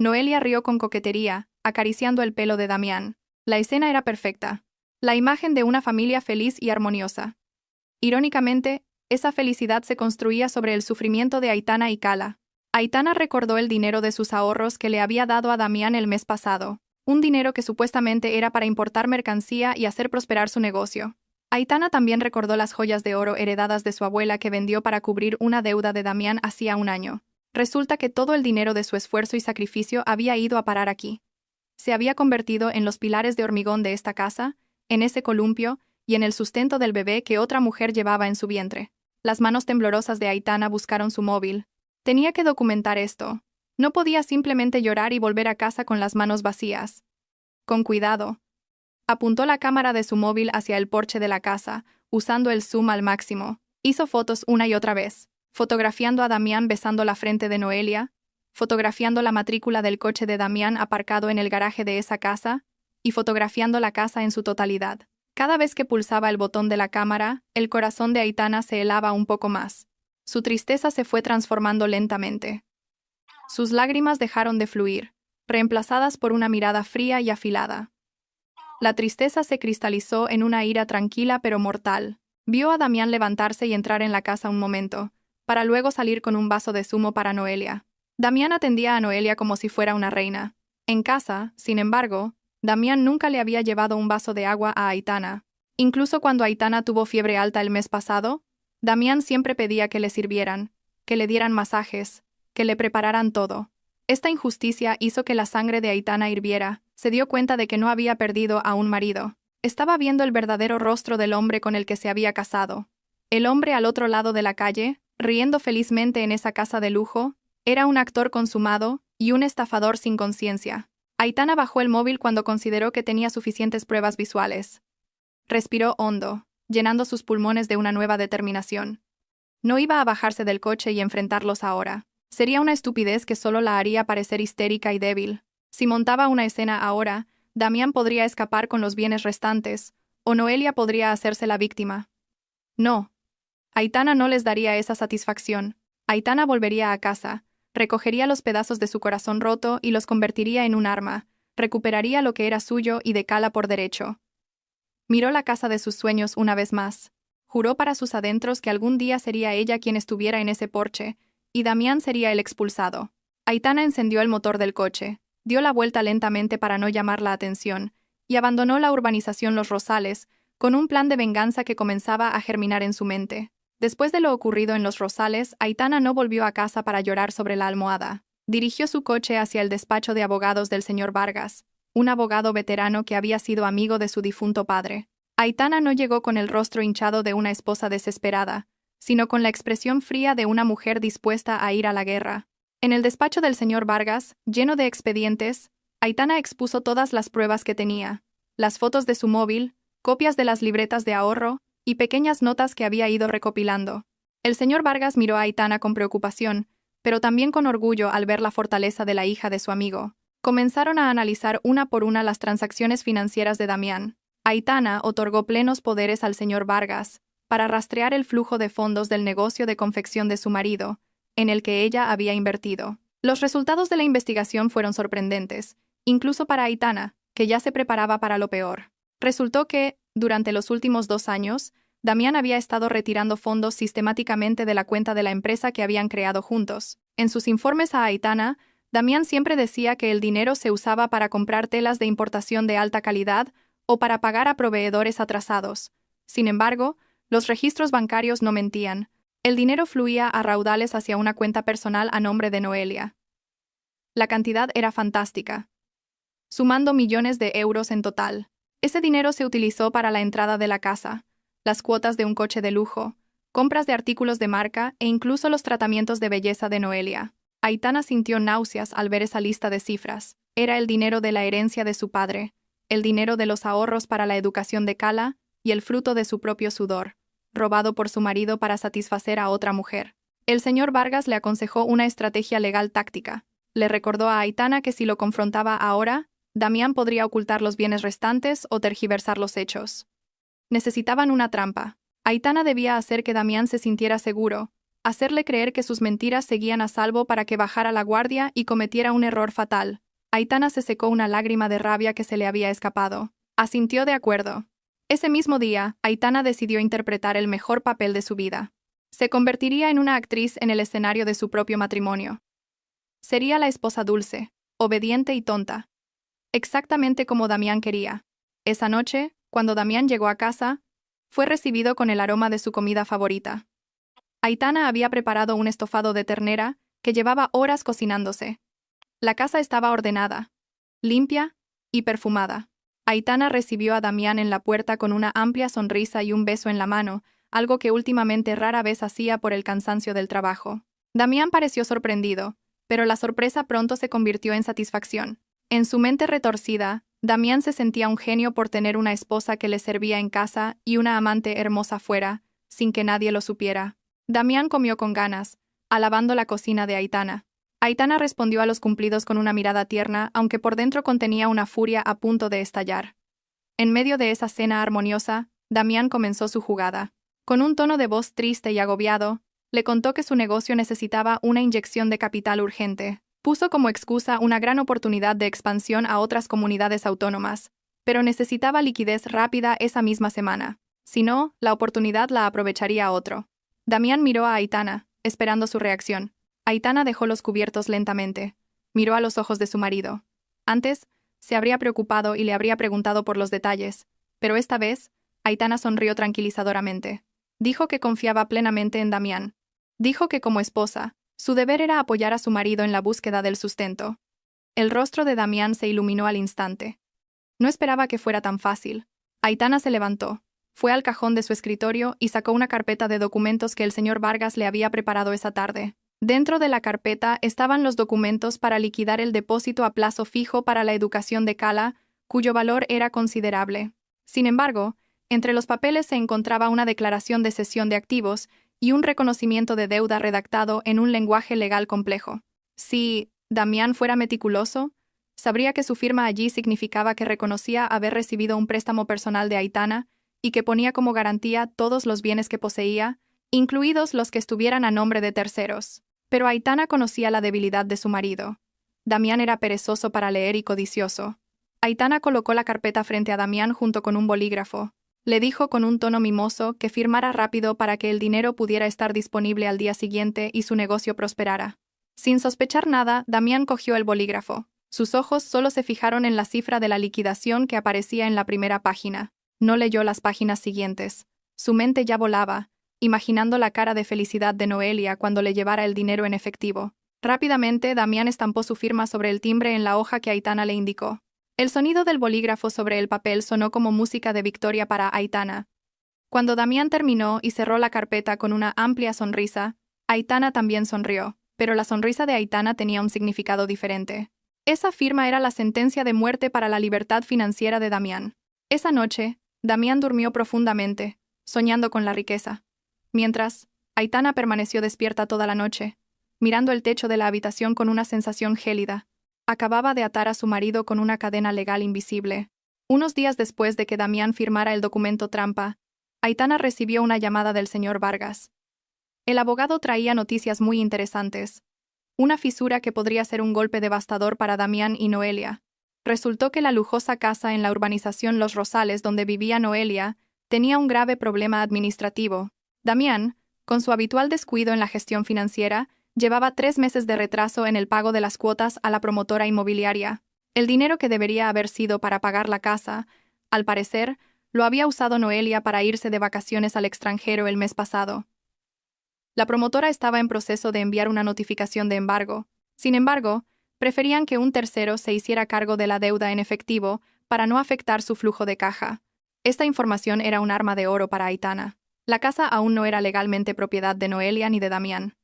Noelia rió con coquetería, acariciando el pelo de Damián. La escena era perfecta. La imagen de una familia feliz y armoniosa. Irónicamente, esa felicidad se construía sobre el sufrimiento de Aitana y Cala. Aitana recordó el dinero de sus ahorros que le había dado a Damián el mes pasado, un dinero que supuestamente era para importar mercancía y hacer prosperar su negocio. Aitana también recordó las joyas de oro heredadas de su abuela que vendió para cubrir una deuda de Damián hacía un año. Resulta que todo el dinero de su esfuerzo y sacrificio había ido a parar aquí. Se había convertido en los pilares de hormigón de esta casa, en ese columpio y en el sustento del bebé que otra mujer llevaba en su vientre. Las manos temblorosas de Aitana buscaron su móvil. Tenía que documentar esto. No podía simplemente llorar y volver a casa con las manos vacías. Con cuidado. Apuntó la cámara de su móvil hacia el porche de la casa, usando el zoom al máximo. Hizo fotos una y otra vez, fotografiando a Damián besando la frente de Noelia, fotografiando la matrícula del coche de Damián aparcado en el garaje de esa casa, y fotografiando la casa en su totalidad. Cada vez que pulsaba el botón de la cámara, el corazón de Aitana se helaba un poco más. Su tristeza se fue transformando lentamente. Sus lágrimas dejaron de fluir, reemplazadas por una mirada fría y afilada. La tristeza se cristalizó en una ira tranquila pero mortal. Vio a Damián levantarse y entrar en la casa un momento, para luego salir con un vaso de zumo para Noelia. Damián atendía a Noelia como si fuera una reina. En casa, sin embargo, Damián nunca le había llevado un vaso de agua a Aitana. Incluso cuando Aitana tuvo fiebre alta el mes pasado, Damián siempre pedía que le sirvieran, que le dieran masajes, que le prepararan todo. Esta injusticia hizo que la sangre de Aitana hirviera. Se dio cuenta de que no había perdido a un marido. Estaba viendo el verdadero rostro del hombre con el que se había casado. El hombre al otro lado de la calle, riendo felizmente en esa casa de lujo, era un actor consumado y un estafador sin conciencia. Aitana bajó el móvil cuando consideró que tenía suficientes pruebas visuales. Respiró hondo, llenando sus pulmones de una nueva determinación. No iba a bajarse del coche y enfrentarlos ahora. Sería una estupidez que solo la haría parecer histérica y débil. Si montaba una escena ahora, Damián podría escapar con los bienes restantes, o Noelia podría hacerse la víctima. No. Aitana no les daría esa satisfacción. Aitana volvería a casa, recogería los pedazos de su corazón roto y los convertiría en un arma, recuperaría lo que era suyo y de Cala por derecho. Miró la casa de sus sueños una vez más. Juró para sus adentros que algún día sería ella quien estuviera en ese porche, y Damián sería el expulsado. Aitana encendió el motor del coche, dio la vuelta lentamente para no llamar la atención, y abandonó la urbanización Los Rosales, con un plan de venganza que comenzaba a germinar en su mente. Después de lo ocurrido en Los Rosales, Aitana no volvió a casa para llorar sobre la almohada. Dirigió su coche hacia el despacho de abogados del señor Vargas, un abogado veterano que había sido amigo de su difunto padre. Aitana no llegó con el rostro hinchado de una esposa desesperada, sino con la expresión fría de una mujer dispuesta a ir a la guerra. En el despacho del señor Vargas, lleno de expedientes, Aitana expuso todas las pruebas que tenía, las fotos de su móvil, copias de las libretas de ahorro y pequeñas notas que había ido recopilando. El señor Vargas miró a Aitana con preocupación, pero también con orgullo al ver la fortaleza de la hija de su amigo. Comenzaron a analizar una por una las transacciones financieras de Damián. Aitana otorgó plenos poderes al señor Vargas para rastrear el flujo de fondos del negocio de confección de su marido, en el que ella había invertido. Los resultados de la investigación fueron sorprendentes, incluso para Aitana, que ya se preparaba para lo peor. Resultó que, durante los últimos 2 años, Damián había estado retirando fondos sistemáticamente de la cuenta de la empresa que habían creado juntos. En sus informes a Aitana, Damián siempre decía que el dinero se usaba para comprar telas de importación de alta calidad o para pagar a proveedores atrasados. Sin embargo, los registros bancarios no mentían. El dinero fluía a raudales hacia una cuenta personal a nombre de Noelia. La cantidad era fantástica, sumando millones de euros en total. Ese dinero se utilizó para la entrada de la casa, las cuotas de un coche de lujo, compras de artículos de marca e incluso los tratamientos de belleza de Noelia. Aitana sintió náuseas al ver esa lista de cifras. Era el dinero de la herencia de su padre, el dinero de los ahorros para la educación de Cala y el fruto de su propio sudor, robado por su marido para satisfacer a otra mujer. El señor Vargas le aconsejó una estrategia legal táctica. Le recordó a Aitana que si lo confrontaba ahora, Damián podría ocultar los bienes restantes o tergiversar los hechos. Necesitaban una trampa. Aitana debía hacer que Damián se sintiera seguro, hacerle creer que sus mentiras seguían a salvo para que bajara la guardia y cometiera un error fatal. Aitana se secó una lágrima de rabia que se le había escapado. Asintió de acuerdo. Ese mismo día, Aitana decidió interpretar el mejor papel de su vida. Se convertiría en una actriz en el escenario de su propio matrimonio. Sería la esposa dulce, obediente y tonta. Exactamente como Damián quería. Esa noche, cuando Damián llegó a casa, fue recibido con el aroma de su comida favorita. Aitana había preparado un estofado de ternera que llevaba horas cocinándose. La casa estaba ordenada, limpia y perfumada. Aitana recibió a Damián en la puerta con una amplia sonrisa y un beso en la mano, algo que últimamente rara vez hacía por el cansancio del trabajo. Damián pareció sorprendido, pero la sorpresa pronto se convirtió en satisfacción. En su mente retorcida, Damián se sentía un genio por tener una esposa que le servía en casa y una amante hermosa fuera, sin que nadie lo supiera. Damián comió con ganas, alabando la cocina de Aitana. Aitana respondió a los cumplidos con una mirada tierna, aunque por dentro contenía una furia a punto de estallar. En medio de esa cena armoniosa, Damián comenzó su jugada. Con un tono de voz triste y agobiado, le contó que su negocio necesitaba una inyección de capital urgente. Puso como excusa una gran oportunidad de expansión a otras comunidades autónomas, pero necesitaba liquidez rápida esa misma semana. Si no, la oportunidad la aprovecharía otro. Damián miró a Aitana, esperando su reacción. Aitana dejó los cubiertos lentamente. Miró a los ojos de su marido. Antes, se habría preocupado y le habría preguntado por los detalles, pero esta vez, Aitana sonrió tranquilizadoramente. Dijo que confiaba plenamente en Damián. Dijo que como esposa, su deber era apoyar a su marido en la búsqueda del sustento. El rostro de Damián se iluminó al instante. No esperaba que fuera tan fácil. Aitana se levantó, fue al cajón de su escritorio y sacó una carpeta de documentos que el señor Vargas le había preparado esa tarde. Dentro de la carpeta estaban los documentos para liquidar el depósito a plazo fijo para la educación de Cala, cuyo valor era considerable. Sin embargo, entre los papeles se encontraba una declaración de cesión de activos y un reconocimiento de deuda redactado en un lenguaje legal complejo. Si Damián fuera meticuloso, sabría que su firma allí significaba que reconocía haber recibido un préstamo personal de Aitana y que ponía como garantía todos los bienes que poseía, incluidos los que estuvieran a nombre de terceros. Pero Aitana conocía la debilidad de su marido. Damián era perezoso para leer y codicioso. Aitana colocó la carpeta frente a Damián junto con un bolígrafo. Le dijo con un tono mimoso que firmara rápido para que el dinero pudiera estar disponible al día siguiente y su negocio prosperara. Sin sospechar nada, Damián cogió el bolígrafo. Sus ojos solo se fijaron en la cifra de la liquidación que aparecía en la primera página. No leyó las páginas siguientes. Su mente ya volaba, imaginando la cara de felicidad de Noelia cuando le llevara el dinero en efectivo. Rápidamente, Damián estampó su firma sobre el timbre en la hoja que Aitana le indicó. El sonido del bolígrafo sobre el papel sonó como música de victoria para Aitana. Cuando Damián terminó y cerró la carpeta con una amplia sonrisa, Aitana también sonrió, pero la sonrisa de Aitana tenía un significado diferente. Esa firma era la sentencia de muerte para la libertad financiera de Damián. Esa noche, Damián durmió profundamente, soñando con la riqueza. Mientras, Aitana permaneció despierta toda la noche, mirando el techo de la habitación con una sensación gélida. Acababa de atar a su marido con una cadena legal invisible. Unos días después de que Damián firmara el documento trampa, Aitana recibió una llamada del señor Vargas. El abogado traía noticias muy interesantes. Una fisura que podría ser un golpe devastador para Damián y Noelia. Resultó que la lujosa casa en la urbanización Los Rosales donde vivía Noelia tenía un grave problema administrativo. Damián, con su habitual descuido en la gestión financiera, llevaba 3 meses de retraso en el pago de las cuotas a la promotora inmobiliaria. El dinero que debería haber sido para pagar la casa, al parecer, lo había usado Noelia para irse de vacaciones al extranjero el mes pasado. La promotora estaba en proceso de enviar una notificación de embargo. Sin embargo, preferían que un tercero se hiciera cargo de la deuda en efectivo para no afectar su flujo de caja. Esta información era un arma de oro para Aitana. La casa aún no era legalmente propiedad de Noelia ni de Damián.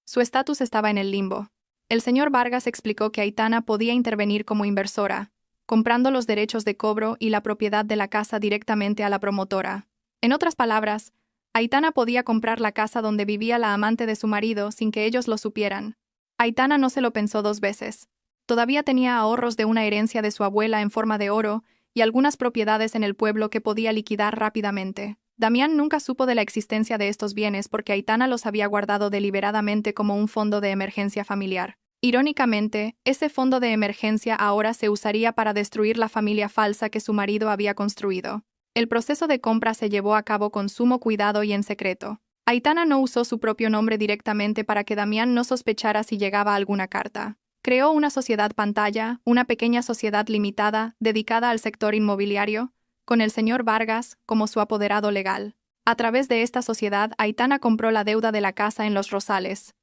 Su estatus estaba en el limbo. El señor Vargas explicó que Aitana podía intervenir como inversora, comprando los derechos de cobro y la propiedad de la casa directamente a la promotora. En otras palabras, Aitana podía comprar la casa donde vivía la amante de su marido sin que ellos lo supieran. Aitana no se lo pensó 2 veces. Todavía tenía ahorros de una herencia de su abuela en forma de oro y algunas propiedades en el pueblo que podía liquidar rápidamente. Damián nunca supo de la existencia de estos bienes porque Aitana los había guardado deliberadamente como un fondo de emergencia familiar. Irónicamente, ese fondo de emergencia ahora se usaría para destruir la familia falsa que su marido había construido. El proceso de compra se llevó a cabo con sumo cuidado y en secreto. Aitana no usó su propio nombre directamente para que Damián no sospechara si llegaba alguna carta. Creó una sociedad pantalla, una pequeña sociedad limitada, dedicada al sector inmobiliario, con el señor Vargas como su apoderado legal. A través de esta sociedad, Aitana compró la deuda de la casa en Los Rosales.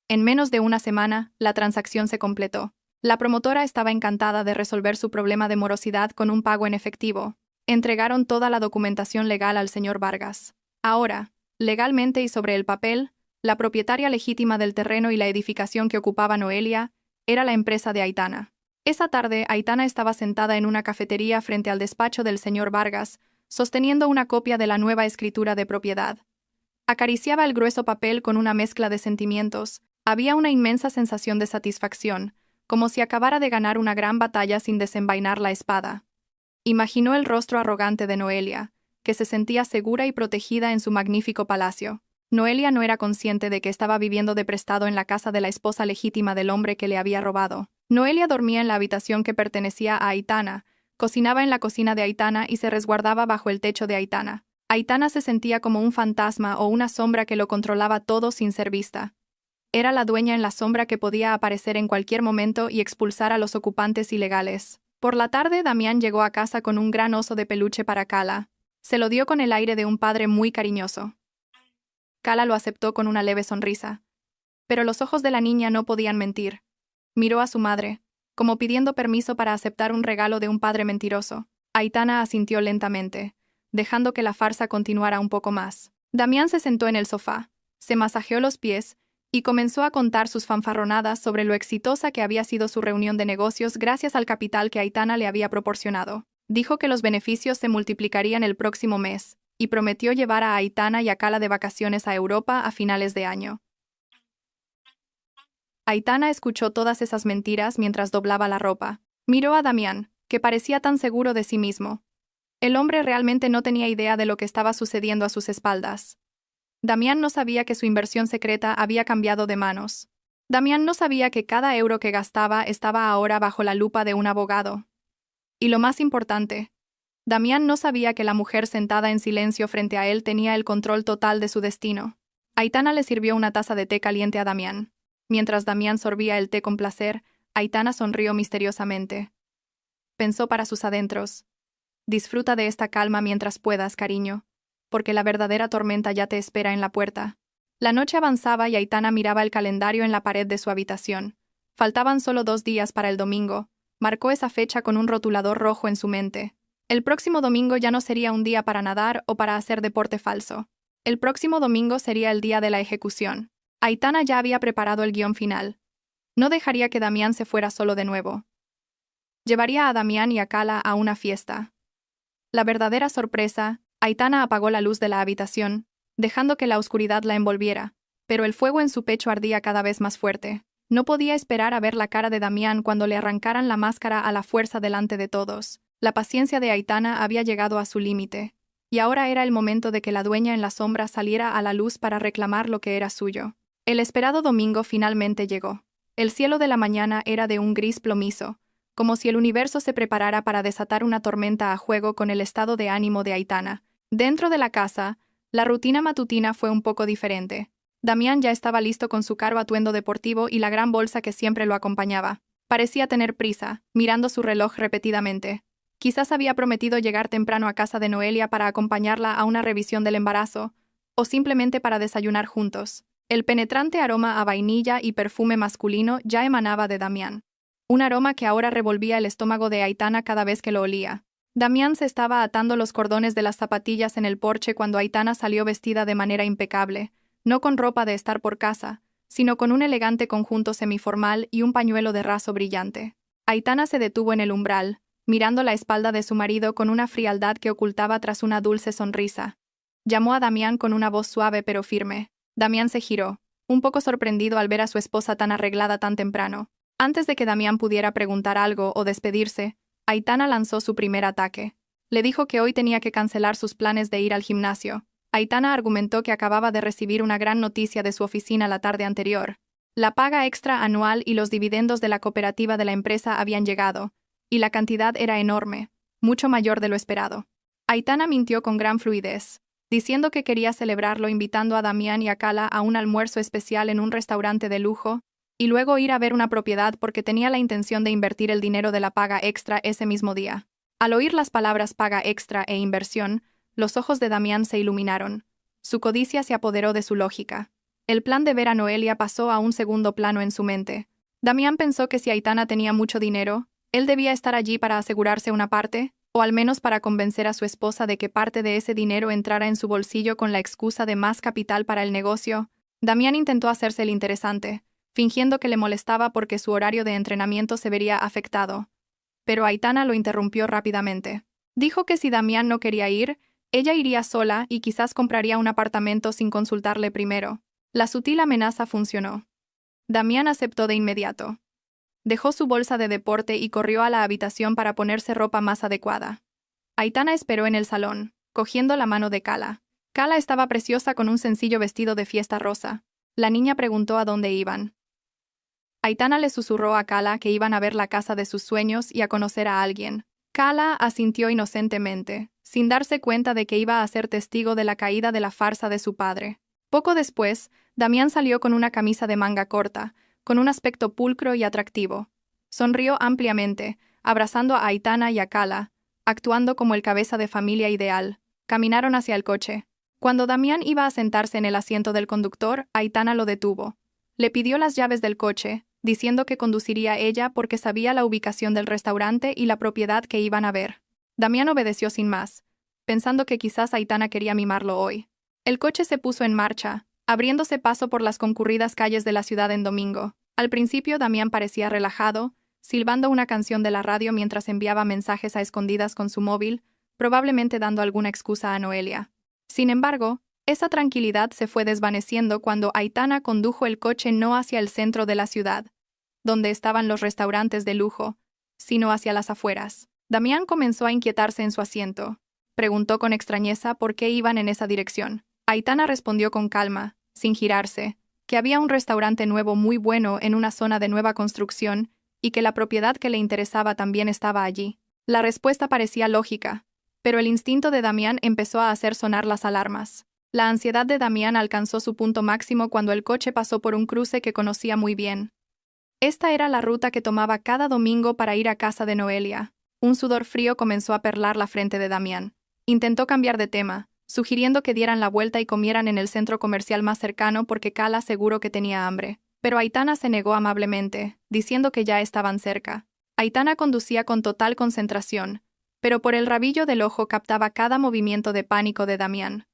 En menos de una semana, la transacción se completó. La promotora estaba encantada de resolver su problema de morosidad con un pago en efectivo. Entregaron toda la documentación legal al señor Vargas. Ahora, legalmente y sobre el papel, la propietaria legítima del terreno y la edificación que ocupaba Noelia era la empresa de Aitana. Esa tarde, Aitana estaba sentada en una cafetería frente al despacho del señor Vargas, sosteniendo una copia de la nueva escritura de propiedad. Acariciaba el grueso papel con una mezcla de sentimientos. Había una inmensa sensación de satisfacción, como si acabara de ganar una gran batalla sin desenvainar la espada. Imaginó el rostro arrogante de Noelia, que se sentía segura y protegida en su magnífico palacio. Noelia no era consciente de que estaba viviendo de prestado en la casa de la esposa legítima del hombre que le había robado. Noelia dormía en la habitación que pertenecía a Aitana, cocinaba en la cocina de Aitana y se resguardaba bajo el techo de Aitana. Aitana se sentía como un fantasma o una sombra que lo controlaba todo sin ser vista. Era la dueña en la sombra que podía aparecer en cualquier momento y expulsar a los ocupantes ilegales. Por la tarde, Damián llegó a casa con un gran oso de peluche para Cala. Se lo dio con el aire de un padre muy cariñoso. Kala lo aceptó con una leve sonrisa. Pero los ojos de la niña no podían mentir. Miró a su madre, como pidiendo permiso para aceptar un regalo de un padre mentiroso. Aitana asintió lentamente, dejando que la farsa continuara un poco más. Damián se sentó en el sofá, se masajeó los pies y comenzó a contar sus fanfarronadas sobre lo exitosa que había sido su reunión de negocios gracias al capital que Aitana le había proporcionado. Dijo que los beneficios se multiplicarían el próximo mes, y prometió llevar a Aitana y a Kala de vacaciones a Europa a finales de año. Aitana escuchó todas esas mentiras mientras doblaba la ropa. Miró a Damián, que parecía tan seguro de sí mismo. El hombre realmente no tenía idea de lo que estaba sucediendo a sus espaldas. Damián no sabía que su inversión secreta había cambiado de manos. Damián no sabía que cada euro que gastaba estaba ahora bajo la lupa de un abogado. Y lo más importante, Damián no sabía que la mujer sentada en silencio frente a él tenía el control total de su destino. Aitana le sirvió una taza de té caliente a Damián. Mientras Damián sorbía el té con placer, Aitana sonrió misteriosamente. Pensó para sus adentros. Disfruta de esta calma mientras puedas, cariño, porque la verdadera tormenta ya te espera en la puerta. La noche avanzaba y Aitana miraba el calendario en la pared de su habitación. Faltaban solo 2 días para el domingo. Marcó esa fecha con un rotulador rojo en su mente. El próximo domingo ya no sería un día para nadar o para hacer deporte falso. El próximo domingo sería el día de la ejecución. Aitana ya había preparado el guión final. No dejaría que Damián se fuera solo de nuevo. Llevaría a Damián y a Kala a una fiesta. La verdadera sorpresa, Aitana apagó la luz de la habitación, dejando que la oscuridad la envolviera, pero el fuego en su pecho ardía cada vez más fuerte. No podía esperar a ver la cara de Damián cuando le arrancaran la máscara a la fuerza delante de todos. La paciencia de Aitana había llegado a su límite, y ahora era el momento de que la dueña en la sombra saliera a la luz para reclamar lo que era suyo. El esperado domingo finalmente llegó. El cielo de la mañana era de un gris plomizo, como si el universo se preparara para desatar una tormenta a juego con el estado de ánimo de Aitana. Dentro de la casa, la rutina matutina fue un poco diferente. Damián ya estaba listo con su caro atuendo deportivo y la gran bolsa que siempre lo acompañaba. Parecía tener prisa, mirando su reloj repetidamente. Quizás había prometido llegar temprano a casa de Noelia para acompañarla a una revisión del embarazo, o simplemente para desayunar juntos. El penetrante aroma a vainilla y perfume masculino ya emanaba de Damián. Un aroma que ahora revolvía el estómago de Aitana cada vez que lo olía. Damián se estaba atando los cordones de las zapatillas en el porche cuando Aitana salió vestida de manera impecable, no con ropa de estar por casa, sino con un elegante conjunto semiformal y un pañuelo de raso brillante. Aitana se detuvo en el umbral, mirando la espalda de su marido con una frialdad que ocultaba tras una dulce sonrisa. Llamó a Damián con una voz suave pero firme. Damián se giró, un poco sorprendido al ver a su esposa tan arreglada tan temprano. Antes de que Damián pudiera preguntar algo o despedirse, Aitana lanzó su primer ataque. Le dijo que hoy tenía que cancelar sus planes de ir al gimnasio. Aitana argumentó que acababa de recibir una gran noticia de su oficina la tarde anterior. La paga extra anual y los dividendos de la cooperativa de la empresa habían llegado, y la cantidad era enorme, mucho mayor de lo esperado. Aitana mintió con gran fluidez, diciendo que quería celebrarlo invitando a Damián y a Kala a un almuerzo especial en un restaurante de lujo, y luego ir a ver una propiedad porque tenía la intención de invertir el dinero de la paga extra ese mismo día. Al oír las palabras paga extra e inversión, los ojos de Damián se iluminaron. Su codicia se apoderó de su lógica. El plan de ver a Noelia pasó a un segundo plano en su mente. Damián pensó que si Aitana tenía mucho dinero, él debía estar allí para asegurarse una parte, o al menos para convencer a su esposa de que parte de ese dinero entrara en su bolsillo con la excusa de más capital para el negocio. Damián intentó hacerse el interesante, fingiendo que le molestaba porque su horario de entrenamiento se vería afectado. Pero Aitana lo interrumpió rápidamente. Dijo que si Damián no quería ir, ella iría sola y quizás compraría un apartamento sin consultarle primero. La sutil amenaza funcionó. Damián aceptó de inmediato. Dejó su bolsa de deporte y corrió a la habitación para ponerse ropa más adecuada. Aitana esperó en el salón, cogiendo la mano de Kala. Kala estaba preciosa con un sencillo vestido de fiesta rosa. La niña preguntó a dónde iban. Aitana le susurró a Kala que iban a ver la casa de sus sueños y a conocer a alguien. Kala asintió inocentemente, sin darse cuenta de que iba a ser testigo de la caída de la farsa de su padre. Poco después, Damián salió con una camisa de manga corta, con un aspecto pulcro y atractivo. Sonrió ampliamente, abrazando a Aitana y a Kala, actuando como el cabeza de familia ideal. Caminaron hacia el coche. Cuando Damián iba a sentarse en el asiento del conductor, Aitana lo detuvo. Le pidió las llaves del coche, diciendo que conduciría ella porque sabía la ubicación del restaurante y la propiedad que iban a ver. Damián obedeció sin más, pensando que quizás Aitana quería mimarlo hoy. El coche se puso en marcha, abriéndose paso por las concurridas calles de la ciudad en domingo. Al principio Damián parecía relajado, silbando una canción de la radio mientras enviaba mensajes a escondidas con su móvil, probablemente dando alguna excusa a Noelia. Sin embargo, esa tranquilidad se fue desvaneciendo cuando Aitana condujo el coche no hacia el centro de la ciudad, donde estaban los restaurantes de lujo, sino hacia las afueras. Damián comenzó a inquietarse en su asiento. Preguntó con extrañeza por qué iban en esa dirección. Aitana respondió con calma, sin girarse, que había un restaurante nuevo muy bueno en una zona de nueva construcción y que la propiedad que le interesaba también estaba allí. La respuesta parecía lógica, pero el instinto de Damián empezó a hacer sonar las alarmas. La ansiedad de Damián alcanzó su punto máximo cuando el coche pasó por un cruce que conocía muy bien. Esta era la ruta que tomaba cada domingo para ir a casa de Noelia. Un sudor frío comenzó a perlar la frente de Damián. Intentó cambiar de tema, sugiriendo que dieran la vuelta y comieran en el centro comercial más cercano porque Cala seguro que tenía hambre. Pero Aitana se negó amablemente, diciendo que ya estaban cerca. Aitana conducía con total concentración, pero por el rabillo del ojo captaba cada movimiento de pánico de Damián.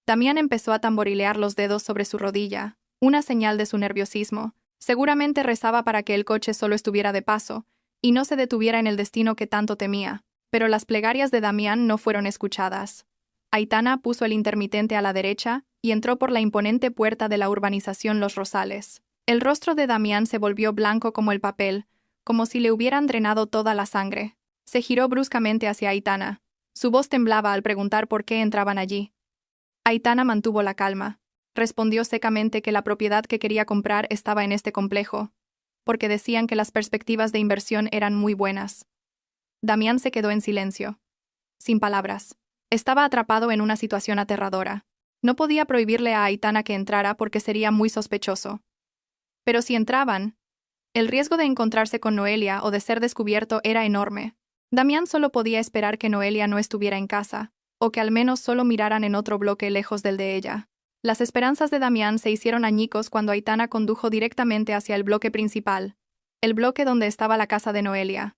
Damián empezó a tamborilear los dedos sobre su rodilla, una señal de su nerviosismo. Seguramente rezaba para que el coche solo estuviera de paso, y no se detuviera en el destino que tanto temía. Pero las plegarias de Damián no fueron escuchadas. Aitana puso el intermitente a la derecha y entró por la imponente puerta de la urbanización Los Rosales. El rostro de Damián se volvió blanco como el papel, como si le hubieran drenado toda la sangre. Se giró bruscamente hacia Aitana. Su voz temblaba al preguntar por qué entraban allí. Aitana mantuvo la calma. Respondió secamente que la propiedad que quería comprar estaba en este complejo, porque decían que las perspectivas de inversión eran muy buenas. Damián se quedó en silencio, sin palabras. Estaba atrapado en una situación aterradora. No podía prohibirle a Aitana que entrara porque sería muy sospechoso. Pero si entraban, el riesgo de encontrarse con Noelia o de ser descubierto era enorme. Damián solo podía esperar que Noelia no estuviera en casa, o que al menos solo miraran en otro bloque lejos del de ella. Las esperanzas de Damián se hicieron añicos cuando Aitana condujo directamente hacia el bloque principal, el bloque donde estaba la casa de Noelia.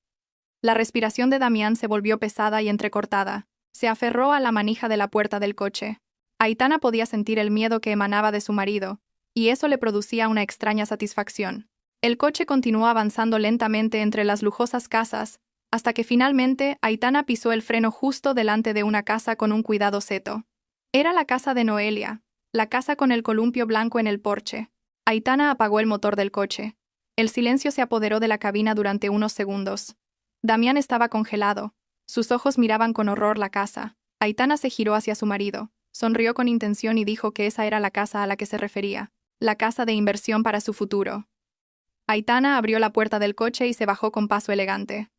La respiración de Damián se volvió pesada y entrecortada. Se aferró a la manija de la puerta del coche. Aitana podía sentir el miedo que emanaba de su marido, y eso le producía una extraña satisfacción. El coche continuó avanzando lentamente entre las lujosas casas, hasta que finalmente Aitana pisó el freno justo delante de una casa con un cuidado seto. Era la casa de Noelia, la casa con el columpio blanco en el porche. Aitana apagó el motor del coche. El silencio se apoderó de la cabina durante unos segundos. Damián estaba congelado. Sus ojos miraban con horror la casa. Aitana se giró hacia su marido, sonrió con intención y dijo que esa era la casa a la que se refería, la casa de inversión para su futuro. Aitana abrió la puerta del coche y se bajó con paso elegante.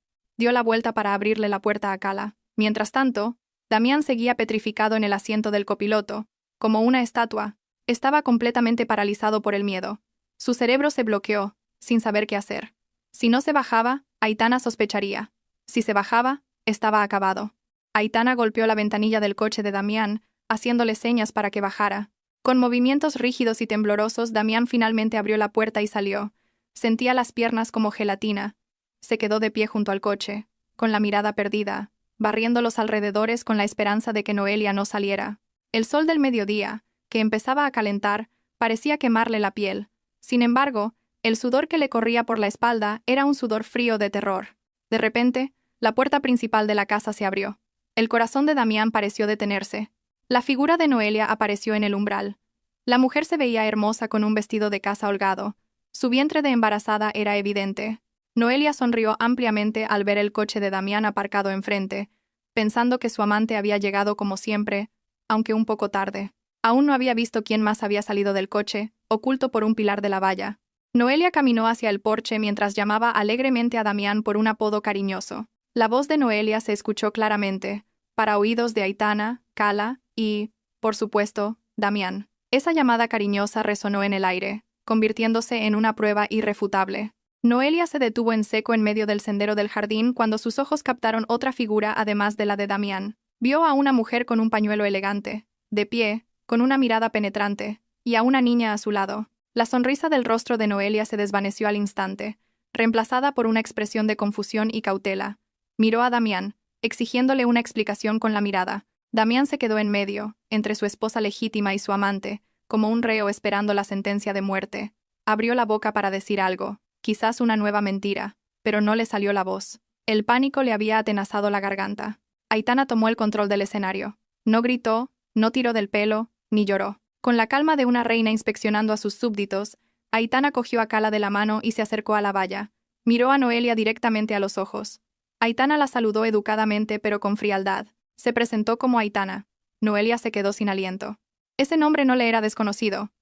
Dio la vuelta para abrirle la puerta a Cala. Mientras tanto, Damián seguía petrificado en el asiento del copiloto, como una estatua. Estaba completamente paralizado por el miedo. Su cerebro se bloqueó, sin saber qué hacer. Si no se bajaba, Aitana sospecharía. Si se bajaba, estaba acabado. Aitana golpeó la ventanilla del coche de Damián, haciéndole señas para que bajara. Con movimientos rígidos y temblorosos, Damián finalmente abrió la puerta y salió. Sentía las piernas como gelatina. Se quedó de pie junto al coche, con la mirada perdida, barriendo los alrededores con la esperanza de que Noelia no saliera. El sol del mediodía, que empezaba a calentar, parecía quemarle la piel. Sin embargo, el sudor que le corría por la espalda era un sudor frío de terror. De repente, la puerta principal de la casa se abrió. El corazón de Damián pareció detenerse. La figura de Noelia apareció en el umbral. La mujer se veía hermosa con un vestido de casa holgado. Su vientre de embarazada era evidente. Noelia sonrió ampliamente al ver el coche de Damián aparcado enfrente, pensando que su amante había llegado como siempre, aunque un poco tarde. Aún no había visto quién más había salido del coche, oculto por un pilar de la valla. Noelia caminó hacia el porche mientras llamaba alegremente a Damián por un apodo cariñoso. La voz de Noelia se escuchó claramente, para oídos de Aitana, Cala y, por supuesto, Damián. Esa llamada cariñosa resonó en el aire, convirtiéndose en una prueba irrefutable. Noelia se detuvo en seco en medio del sendero del jardín cuando sus ojos captaron otra figura además de la de Damián. Vio a una mujer con un pañuelo elegante, de pie, con una mirada penetrante, y a una niña a su lado. La sonrisa del rostro de Noelia se desvaneció al instante, reemplazada por una expresión de confusión y cautela. Miró a Damián, exigiéndole una explicación con la mirada. Damián se quedó en medio, entre su esposa legítima y su amante, como un reo esperando la sentencia de muerte. Abrió la boca para decir algo, quizás una nueva mentira, pero no le salió la voz. El pánico le había atenazado la garganta. Aitana tomó el control del escenario. No gritó, no tiró del pelo, ni lloró. Con la calma de una reina inspeccionando a sus súbditos, Aitana cogió a Cala de la mano y se acercó a la valla. Miró a Noelia directamente a los ojos. Aitana la saludó educadamente pero con frialdad. Se presentó como Aitana. Noelia se quedó sin aliento. Ese nombre no le era desconocido.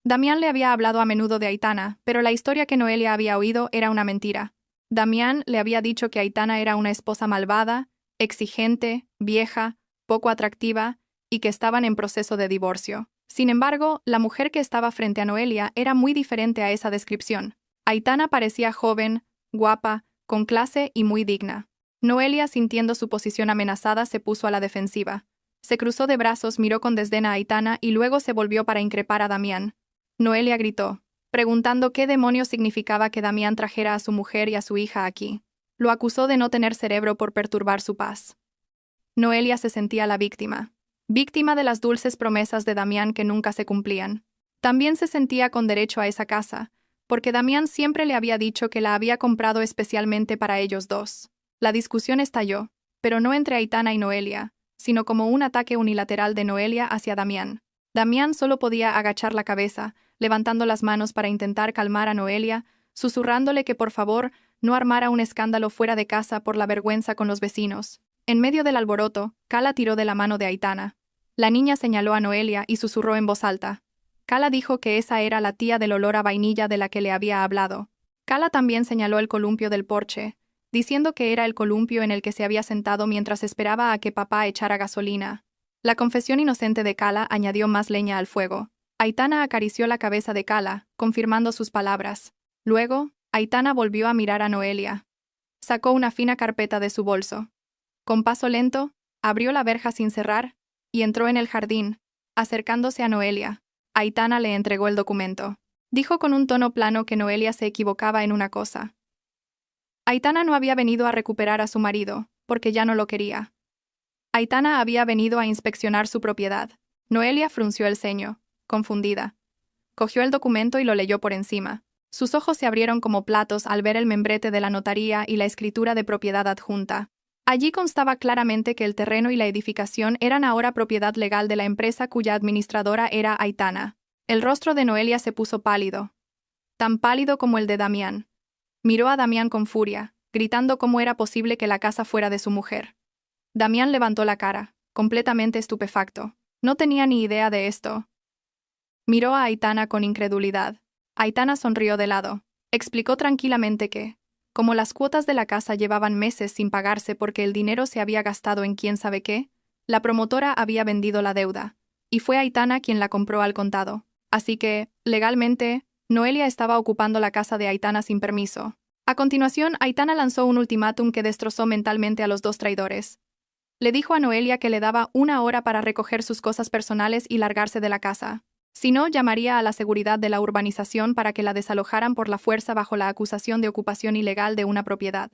Damián le había hablado a menudo de Aitana, pero la historia que Noelia había oído era una mentira. Damián le había dicho que Aitana era una esposa malvada, exigente, vieja, poco atractiva, y que estaban en proceso de divorcio. Sin embargo, la mujer que estaba frente a Noelia era muy diferente a esa descripción. Aitana parecía joven, guapa, con clase y muy digna. Noelia, sintiendo su posición amenazada, se puso a la defensiva. Se cruzó de brazos, miró con desdén a Aitana y luego se volvió para increpar a Damián. Noelia gritó, preguntando qué demonios significaba que Damián trajera a su mujer y a su hija aquí. Lo acusó de no tener cerebro por perturbar su paz. Noelia se sentía la víctima de las dulces promesas de Damián que nunca se cumplían. También se sentía con derecho a esa casa, porque Damián siempre le había dicho que la había comprado especialmente para ellos dos. La discusión estalló, pero no entre Aitana y Noelia, sino como un ataque unilateral de Noelia hacia Damián. Damián solo podía agachar la cabeza, levantando las manos para intentar calmar a Noelia, susurrándole que por favor no armara un escándalo fuera de casa por la vergüenza con los vecinos. En medio del alboroto, Cala tiró de la mano de Aitana. La niña señaló a Noelia y susurró en voz alta. Cala dijo que esa era la tía del olor a vainilla de la que le había hablado. Cala también señaló el columpio del porche, diciendo que era el columpio en el que se había sentado mientras esperaba a que papá echara gasolina. La confesión inocente de Cala añadió más leña al fuego. Aitana acarició la cabeza de Cala, confirmando sus palabras. Luego, Aitana volvió a mirar a Noelia. Sacó una fina carpeta de su bolso. Con paso lento, abrió la verja sin cerrar y entró en el jardín, acercándose a Noelia. Aitana le entregó el documento. Dijo con un tono plano que Noelia se equivocaba en una cosa. Aitana no había venido a recuperar a su marido, porque ya no lo quería. Aitana había venido a inspeccionar su propiedad. Noelia frunció el ceño, confundida. Cogió el documento y lo leyó por encima. Sus ojos se abrieron como platos al ver el membrete de la notaría y la escritura de propiedad adjunta. Allí constaba claramente que el terreno y la edificación eran ahora propiedad legal de la empresa cuya administradora era Aitana. El rostro de Noelia se puso pálido, tan pálido como el de Damián. Miró a Damián con furia, gritando cómo era posible que la casa fuera de su mujer. Damián levantó la cara, completamente estupefacto. No tenía ni idea de esto. Miró a Aitana con incredulidad. Aitana sonrió de lado. Explicó tranquilamente que, como las cuotas de la casa llevaban meses sin pagarse porque el dinero se había gastado en quién sabe qué, la promotora había vendido la deuda, y fue Aitana quien la compró al contado. Así que, legalmente, Noelia estaba ocupando la casa de Aitana sin permiso. A continuación, Aitana lanzó un ultimátum que destrozó mentalmente a los dos traidores. Le dijo a Noelia que le daba 1 hora para recoger sus cosas personales y largarse de la casa. Si no, llamaría a la seguridad de la urbanización para que la desalojaran por la fuerza bajo la acusación de ocupación ilegal de una propiedad.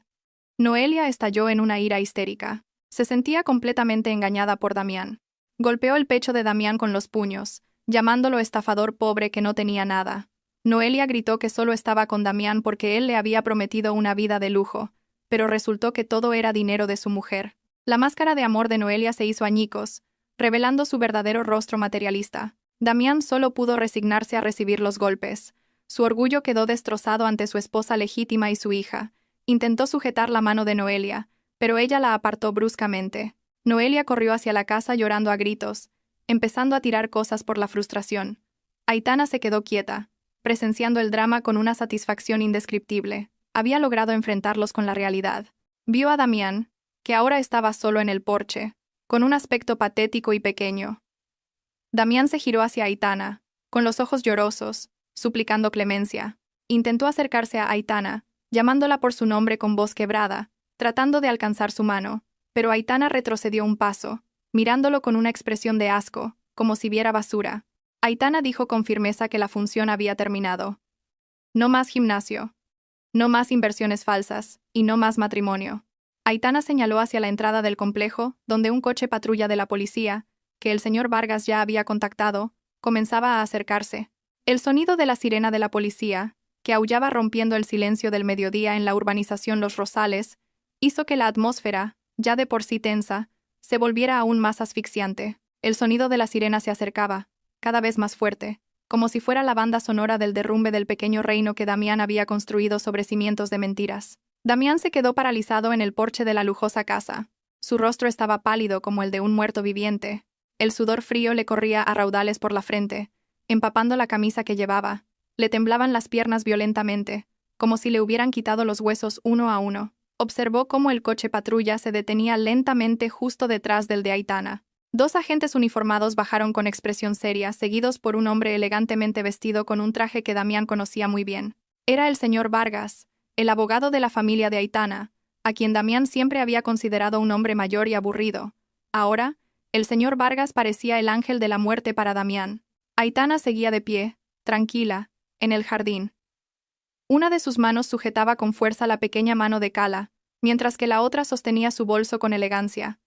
Noelia estalló en una ira histérica. Se sentía completamente engañada por Damián. Golpeó el pecho de Damián con los puños, llamándolo estafador pobre que no tenía nada. Noelia gritó que solo estaba con Damián porque él le había prometido una vida de lujo, pero resultó que todo era dinero de su mujer. La máscara de amor de Noelia se hizo añicos, revelando su verdadero rostro materialista. Damián solo pudo resignarse a recibir los golpes. Su orgullo quedó destrozado ante su esposa legítima y su hija. Intentó sujetar la mano de Noelia, pero ella la apartó bruscamente. Noelia corrió hacia la casa llorando a gritos, empezando a tirar cosas por la frustración. Aitana se quedó quieta, presenciando el drama con una satisfacción indescriptible. Había logrado enfrentarlos con la realidad. Vio a Damián, que ahora estaba solo en el porche, con un aspecto patético y pequeño. Damián se giró hacia Aitana, con los ojos llorosos, suplicando clemencia. Intentó acercarse a Aitana, llamándola por su nombre con voz quebrada, tratando de alcanzar su mano, Pero Aitana retrocedió un paso, mirándolo con una expresión de asco, como si viera basura. Aitana dijo con firmeza que la función había terminado. No más gimnasio. No más inversiones falsas, y no más matrimonio. Aitana señaló hacia la entrada del complejo, donde un coche patrulla de la policía, que el señor Vargas ya había contactado, comenzaba a acercarse. El sonido de la sirena de la policía, que aullaba rompiendo el silencio del mediodía en la urbanización Los Rosales, hizo que la atmósfera, ya de por sí tensa, se volviera aún más asfixiante. El sonido de la sirena se acercaba, cada vez más fuerte, como si fuera la banda sonora del derrumbe del pequeño reino que Damián había construido sobre cimientos de mentiras. Damián se quedó paralizado en el porche de la lujosa casa. Su rostro estaba pálido como el de un muerto viviente. El sudor frío le corría a raudales por la frente, empapando la camisa que llevaba. Le temblaban las piernas violentamente, como si le hubieran quitado los huesos uno a uno. Observó cómo el coche patrulla se detenía lentamente justo detrás del de Aitana. Dos agentes uniformados bajaron con expresión seria, seguidos por un hombre elegantemente vestido con un traje que Damián conocía muy bien. Era el señor Vargas, el abogado de la familia de Aitana, a quien Damián siempre había considerado un hombre mayor y aburrido. Ahora, el señor Vargas parecía el ángel de la muerte para Damián. Aitana seguía de pie, tranquila, en el jardín. Una de sus manos sujetaba con fuerza la pequeña mano de Cala, mientras que la otra sostenía su bolso con elegancia.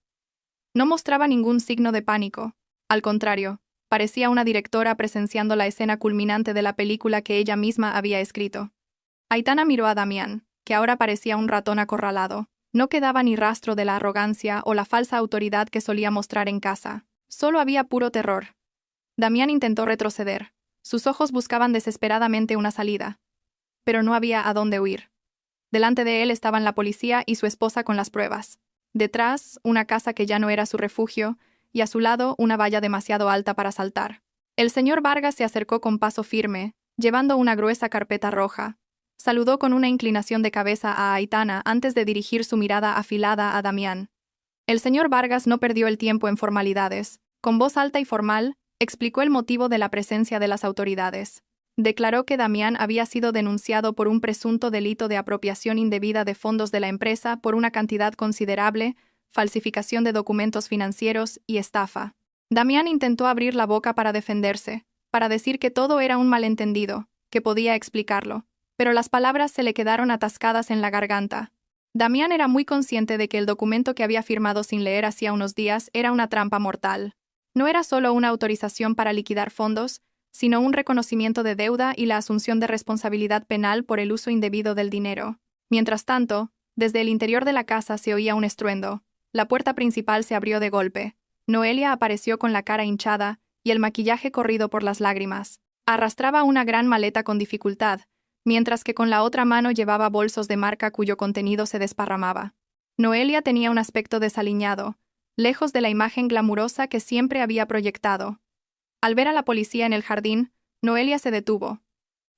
No mostraba ningún signo de pánico. Al contrario, parecía una directora presenciando la escena culminante de la película que ella misma había escrito. Aitana miró a Damián, que ahora parecía un ratón acorralado. No quedaba ni rastro de la arrogancia o la falsa autoridad que solía mostrar en casa. Solo había puro terror. Damián intentó retroceder. Sus ojos buscaban desesperadamente una salida. Pero no había a dónde huir. Delante de él estaban la policía y su esposa con las pruebas. Detrás, una casa que ya no era su refugio, y a su lado una valla demasiado alta para saltar. El señor Vargas se acercó con paso firme, llevando una gruesa carpeta roja. Saludó con una inclinación de cabeza a Aitana antes de dirigir su mirada afilada a Damián. El señor Vargas no perdió el tiempo en formalidades. Con voz alta y formal, explicó el motivo de la presencia de las autoridades. Declaró que Damián había sido denunciado por un presunto delito de apropiación indebida de fondos de la empresa por una cantidad considerable, falsificación de documentos financieros y estafa. Damián intentó abrir la boca para defenderse, para decir que todo era un malentendido, que podía explicarlo, pero las palabras se le quedaron atascadas en la garganta. Damián era muy consciente de que el documento que había firmado sin leer hacía unos días era una trampa mortal. No era solo una autorización para liquidar fondos, sino un reconocimiento de deuda y la asunción de responsabilidad penal por el uso indebido del dinero. Mientras tanto, desde el interior de la casa se oía un estruendo. La puerta principal se abrió de golpe. Noelia apareció con la cara hinchada y el maquillaje corrido por las lágrimas. Arrastraba una gran maleta con dificultad, mientras que con la otra mano llevaba bolsos de marca cuyo contenido se desparramaba. Noelia tenía un aspecto desaliñado, lejos de la imagen glamurosa que siempre había proyectado. Al ver a la policía en el jardín, Noelia se detuvo.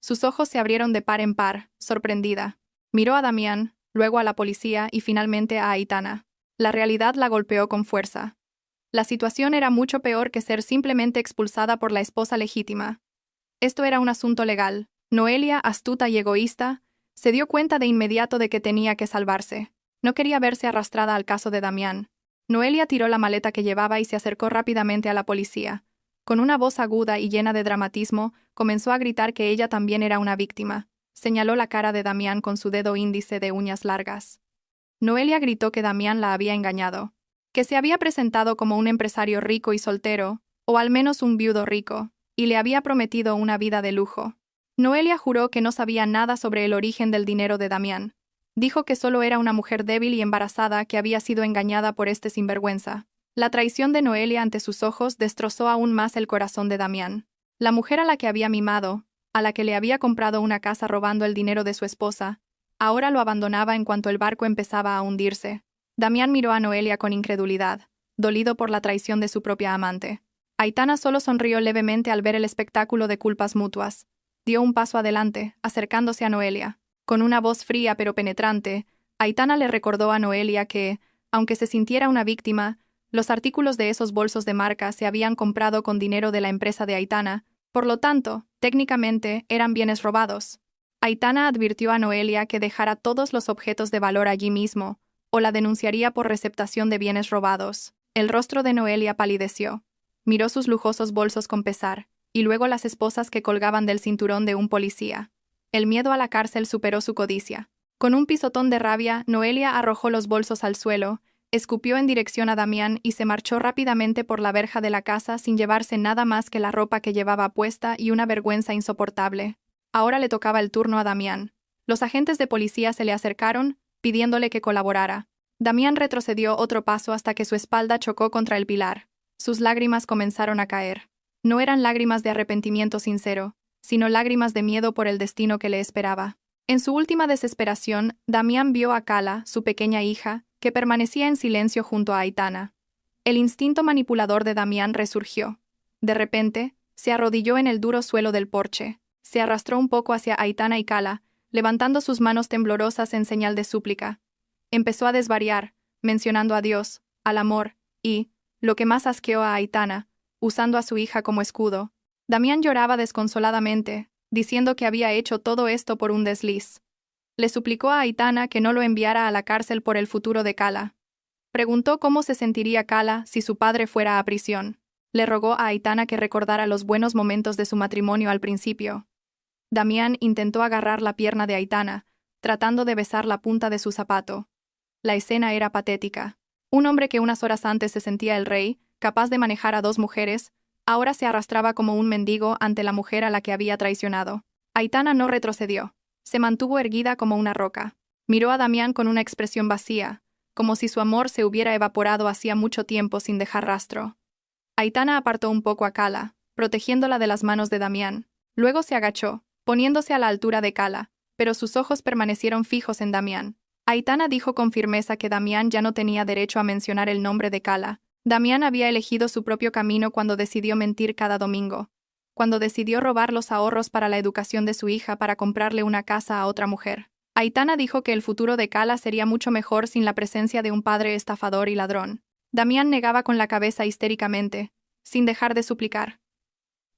Sus ojos se abrieron de par en par, sorprendida. Miró a Damián, luego a la policía y finalmente a Aitana. La realidad la golpeó con fuerza. La situación era mucho peor que ser simplemente expulsada por la esposa legítima. Esto era un asunto legal. Noelia, astuta y egoísta, se dio cuenta de inmediato de que tenía que salvarse. No quería verse arrastrada al caso de Damián. Noelia tiró la maleta que llevaba y se acercó rápidamente a la policía. Con una voz aguda y llena de dramatismo, comenzó a gritar que ella también era una víctima. Señaló la cara de Damián con su dedo índice de uñas largas. Noelia gritó que Damián la había engañado, que se había presentado como un empresario rico y soltero, o al menos un viudo rico, y le había prometido una vida de lujo. Noelia juró que no sabía nada sobre el origen del dinero de Damián. Dijo que solo era una mujer débil y embarazada que había sido engañada por este sinvergüenza. La traición de Noelia ante sus ojos destrozó aún más el corazón de Damián. La mujer a la que había mimado, a la que le había comprado una casa robando el dinero de su esposa, ahora lo abandonaba en cuanto el barco empezaba a hundirse. Damián miró a Noelia con incredulidad, dolido por la traición de su propia amante. Aitana solo sonrió levemente al ver el espectáculo de culpas mutuas. Dio un paso adelante, acercándose a Noelia. Con una voz fría pero penetrante, Aitana le recordó a Noelia que, aunque se sintiera una víctima, los artículos de esos bolsos de marca se habían comprado con dinero de la empresa de Aitana, por lo tanto, técnicamente, eran bienes robados. Aitana advirtió a Noelia que dejara todos los objetos de valor allí mismo, o la denunciaría por receptación de bienes robados. El rostro de Noelia palideció. Miró sus lujosos bolsos con pesar, y luego las esposas que colgaban del cinturón de un policía. El miedo a la cárcel superó su codicia. Con un pisotón de rabia, Noelia arrojó los bolsos al suelo, escupió en dirección a Damián y se marchó rápidamente por la verja de la casa sin llevarse nada más que la ropa que llevaba puesta y una vergüenza insoportable. Ahora le tocaba el turno a Damián. Los agentes de policía se le acercaron, pidiéndole que colaborara. Damián retrocedió otro paso hasta que su espalda chocó contra el pilar. Sus lágrimas comenzaron a caer. No eran lágrimas de arrepentimiento sincero, sino lágrimas de miedo por el destino que le esperaba. En su última desesperación, Damián vio a Cala, su pequeña hija, que permanecía en silencio junto a Aitana. El instinto manipulador de Damián resurgió. De repente, se arrodilló en el duro suelo del porche. Se arrastró un poco hacia Aitana y Cala, levantando sus manos temblorosas en señal de súplica. Empezó a desvariar, mencionando a Dios, al amor, y, lo que más asqueó a Aitana, usando a su hija como escudo. Damián lloraba desconsoladamente, diciendo que había hecho todo esto por un desliz. Le suplicó a Aitana que no lo enviara a la cárcel por el futuro de Cala. Preguntó cómo se sentiría Cala si su padre fuera a prisión. Le rogó a Aitana que recordara los buenos momentos de su matrimonio al principio. Damián intentó agarrar la pierna de Aitana, tratando de besar la punta de su zapato. La escena era patética. Un hombre que unas horas antes se sentía el rey, capaz de manejar a dos mujeres, ahora se arrastraba como un mendigo ante la mujer a la que había traicionado. Aitana no retrocedió. Se mantuvo erguida como una roca. Miró a Damián con una expresión vacía, como si su amor se hubiera evaporado hacía mucho tiempo sin dejar rastro. Aitana apartó un poco a Cala, protegiéndola de las manos de Damián. Luego se agachó, poniéndose a la altura de Cala, pero sus ojos permanecieron fijos en Damián. Aitana dijo con firmeza que Damián ya no tenía derecho a mencionar el nombre de Cala. Damián había elegido su propio camino cuando decidió mentir cada domingo, cuando decidió robar los ahorros para la educación de su hija para comprarle una casa a otra mujer. Aitana dijo que el futuro de Cala sería mucho mejor sin la presencia de un padre estafador y ladrón. Damián negaba con la cabeza histéricamente, sin dejar de suplicar.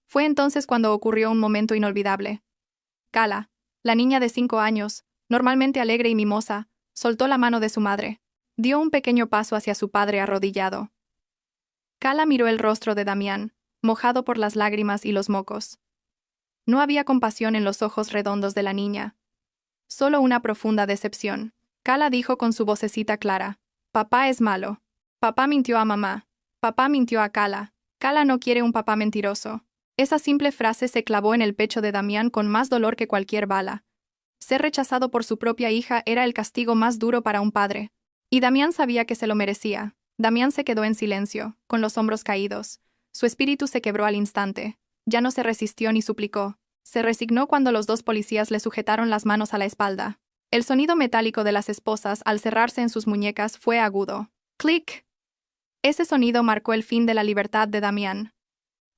Fue entonces cuando ocurrió un momento inolvidable. Cala, la niña de 5 años, normalmente alegre y mimosa, soltó la mano de su madre. Dio un pequeño paso hacia su padre arrodillado. Cala miró el rostro de Damián, mojado por las lágrimas y los mocos. No había compasión en los ojos redondos de la niña. Solo una profunda decepción. Cala dijo con su vocecita clara: «Papá es malo. Papá mintió a mamá. Papá mintió a Cala. Cala no quiere un papá mentiroso». Esa simple frase se clavó en el pecho de Damián con más dolor que cualquier bala. Ser rechazado por su propia hija era el castigo más duro para un padre. Y Damián sabía que se lo merecía. Damián se quedó en silencio, con los hombros caídos. Su espíritu se quebró al instante. Ya no se resistió ni suplicó. Se resignó cuando los dos policías le sujetaron las manos a la espalda. El sonido metálico de las esposas al cerrarse en sus muñecas fue agudo. ¡Clic! Ese sonido marcó el fin de la libertad de Damián.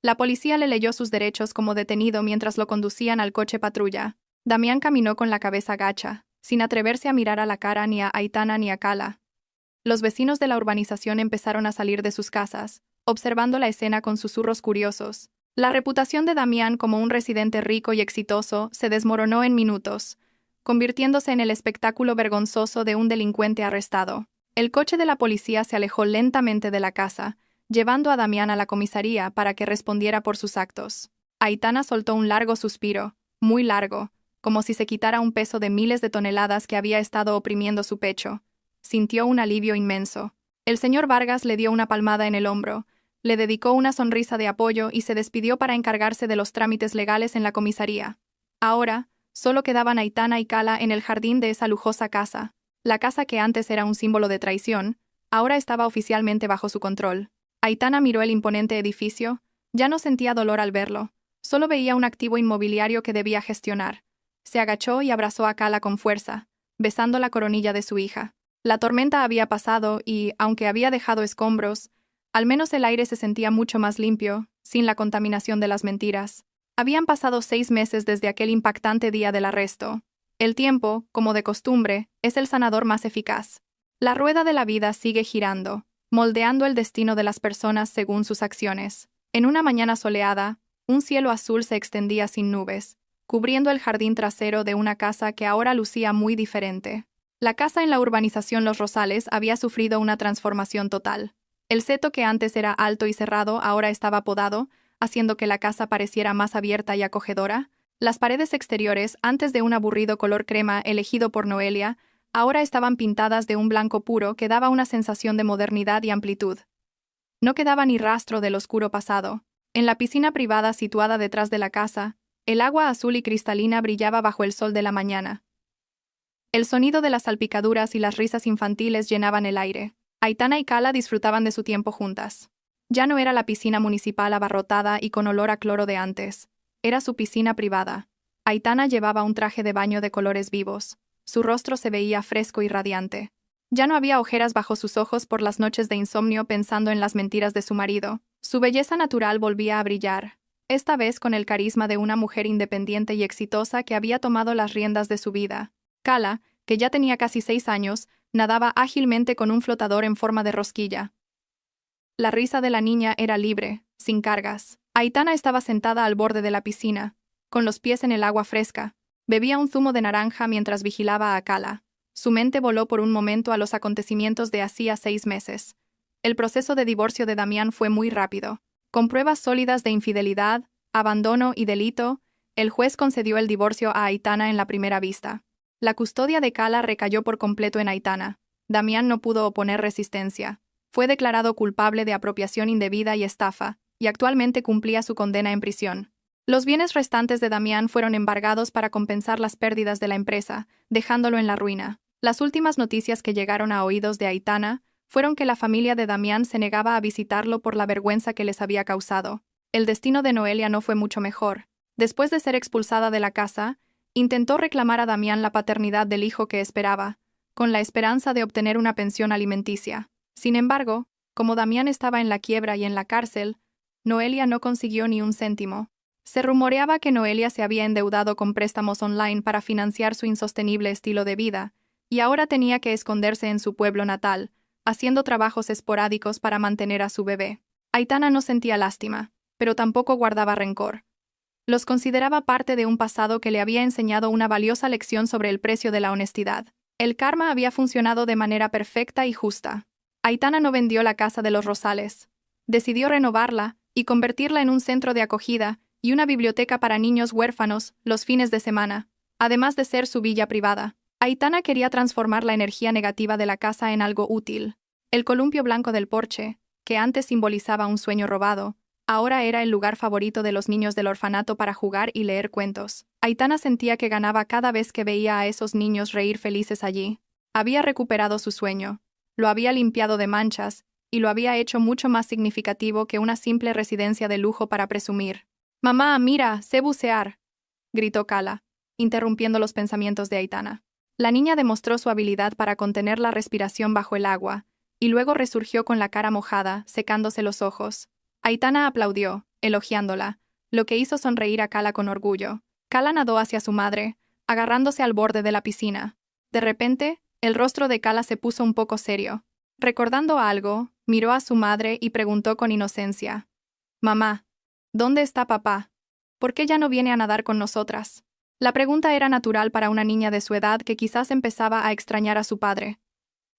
La policía le leyó sus derechos como detenido mientras lo conducían al coche patrulla. Damián caminó con la cabeza gacha, sin atreverse a mirar a la cara ni a Aitana ni a Cala. Los vecinos de la urbanización empezaron a salir de sus casas, observando la escena con susurros curiosos. La reputación de Damián como un residente rico y exitoso se desmoronó en minutos, convirtiéndose en el espectáculo vergonzoso de un delincuente arrestado. El coche de la policía se alejó lentamente de la casa, llevando a Damián a la comisaría para que respondiera por sus actos. Aitana soltó un largo suspiro, muy largo, como si se quitara un peso de miles de toneladas que había estado oprimiendo su pecho. Sintió un alivio inmenso. El señor Vargas le dio una palmada en el hombro, le dedicó una sonrisa de apoyo y se despidió para encargarse de los trámites legales en la comisaría. Ahora, solo quedaban Aitana y Cala en el jardín de esa lujosa casa. La casa que antes era un símbolo de traición, ahora estaba oficialmente bajo su control. Aitana miró el imponente edificio, ya no sentía dolor al verlo, solo veía un activo inmobiliario que debía gestionar. Se agachó y abrazó a Cala con fuerza, besando la coronilla de su hija. La tormenta había pasado y, aunque había dejado escombros, al menos el aire se sentía mucho más limpio, sin la contaminación de las mentiras. Habían pasado 6 meses desde aquel impactante día del arresto. El tiempo, como de costumbre, es el sanador más eficaz. La rueda de la vida sigue girando, moldeando el destino de las personas según sus acciones. En una mañana soleada, un cielo azul se extendía sin nubes, cubriendo el jardín trasero de una casa que ahora lucía muy diferente. La casa en la urbanización Los Rosales había sufrido una transformación total. El seto que antes era alto y cerrado ahora estaba podado, haciendo que la casa pareciera más abierta y acogedora. Las paredes exteriores, antes de un aburrido color crema elegido por Noelia, ahora estaban pintadas de un blanco puro que daba una sensación de modernidad y amplitud. No quedaba ni rastro del oscuro pasado. En la piscina privada situada detrás de la casa, el agua azul y cristalina brillaba bajo el sol de la mañana. El sonido de las salpicaduras y las risas infantiles llenaban el aire. Aitana y Cala disfrutaban de su tiempo juntas. Ya no era la piscina municipal abarrotada y con olor a cloro de antes. Era su piscina privada. Aitana llevaba un traje de baño de colores vivos. Su rostro se veía fresco y radiante. Ya no había ojeras bajo sus ojos por las noches de insomnio pensando en las mentiras de su marido. Su belleza natural volvía a brillar, esta vez con el carisma de una mujer independiente y exitosa que había tomado las riendas de su vida. Cala, que ya tenía casi 6 años, nadaba ágilmente con un flotador en forma de rosquilla. La risa de la niña era libre, sin cargas. Aitana estaba sentada al borde de la piscina, con los pies en el agua fresca. Bebía un zumo de naranja mientras vigilaba a Cala. Su mente voló por un momento a los acontecimientos de hacía 6 meses. El proceso de divorcio de Damián fue muy rápido. Con pruebas sólidas de infidelidad, abandono y delito, el juez concedió el divorcio a Aitana en la primera vista. La custodia de Cala recayó por completo en Aitana. Damián no pudo oponer resistencia. Fue declarado culpable de apropiación indebida y estafa, y actualmente cumplía su condena en prisión. Los bienes restantes de Damián fueron embargados para compensar las pérdidas de la empresa, dejándolo en la ruina. Las últimas noticias que llegaron a oídos de Aitana fueron que la familia de Damián se negaba a visitarlo por la vergüenza que les había causado. El destino de Noelia no fue mucho mejor. Después de ser expulsada de la casa, intentó reclamar a Damián la paternidad del hijo que esperaba, con la esperanza de obtener una pensión alimenticia. Sin embargo, como Damián estaba en la quiebra y en la cárcel, Noelia no consiguió ni un céntimo. Se rumoreaba que Noelia se había endeudado con préstamos online para financiar su insostenible estilo de vida, y ahora tenía que esconderse en su pueblo natal, haciendo trabajos esporádicos para mantener a su bebé. Aitana no sentía lástima, pero tampoco guardaba rencor. Los consideraba parte de un pasado que le había enseñado una valiosa lección sobre el precio de la honestidad. El karma había funcionado de manera perfecta y justa. Aitana no vendió la casa de los Rosales. Decidió renovarla y convertirla en un centro de acogida y una biblioteca para niños huérfanos los fines de semana, además de ser su villa privada. Aitana quería transformar la energía negativa de la casa en algo útil. El columpio blanco del porche, que antes simbolizaba un sueño robado, ahora era el lugar favorito de los niños del orfanato para jugar y leer cuentos. Aitana sentía que ganaba cada vez que veía a esos niños reír felices allí. Había recuperado su sueño, lo había limpiado de manchas, y lo había hecho mucho más significativo que una simple residencia de lujo para presumir. «Mamá, mira, sé bucear», gritó Cala, interrumpiendo los pensamientos de Aitana. La niña demostró su habilidad para contener la respiración bajo el agua, y luego resurgió con la cara mojada, secándose los ojos. Aitana aplaudió, elogiándola, lo que hizo sonreír a Cala con orgullo. Cala nadó hacia su madre, agarrándose al borde de la piscina. De repente, el rostro de Cala se puso un poco serio. Recordando algo, miró a su madre y preguntó con inocencia: «Mamá, ¿dónde está papá? ¿Por qué ya no viene a nadar con nosotras?». La pregunta era natural para una niña de su edad que quizás empezaba a extrañar a su padre.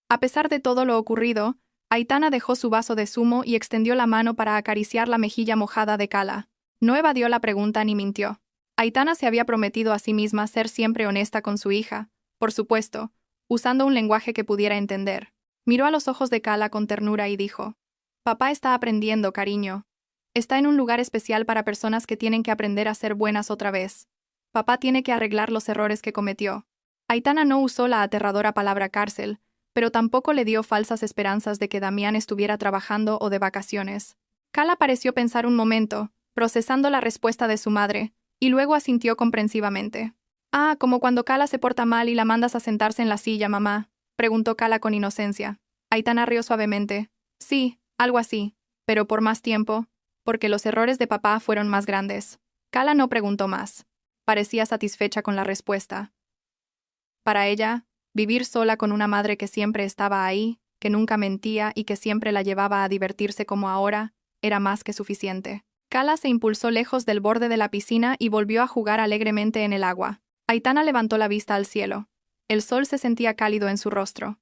A pesar de todo lo ocurrido, Aitana dejó su vaso de zumo y extendió la mano para acariciar la mejilla mojada de Cala. No evadió la pregunta ni mintió. Aitana se había prometido a sí misma ser siempre honesta con su hija, por supuesto, usando un lenguaje que pudiera entender. Miró a los ojos de Cala con ternura y dijo: «Papá está aprendiendo, cariño. Está en un lugar especial para personas que tienen que aprender a ser buenas otra vez. Papá tiene que arreglar los errores que cometió». Aitana no usó la aterradora palabra cárcel, pero tampoco le dio falsas esperanzas de que Damián estuviera trabajando o de vacaciones. Cala pareció pensar un momento, procesando la respuesta de su madre, y luego asintió comprensivamente. «Ah, como cuando Cala se porta mal y la mandas a sentarse en la silla, mamá», preguntó Cala con inocencia. Aitana rió suavemente. «Sí, algo así, pero por más tiempo, porque los errores de papá fueron más grandes». Cala no preguntó más. Parecía satisfecha con la respuesta. Para ella, vivir sola con una madre que siempre estaba ahí, que nunca mentía y que siempre la llevaba a divertirse como ahora, era más que suficiente. Cala se impulsó lejos del borde de la piscina y volvió a jugar alegremente en el agua. Aitana levantó la vista al cielo. El sol se sentía cálido en su rostro.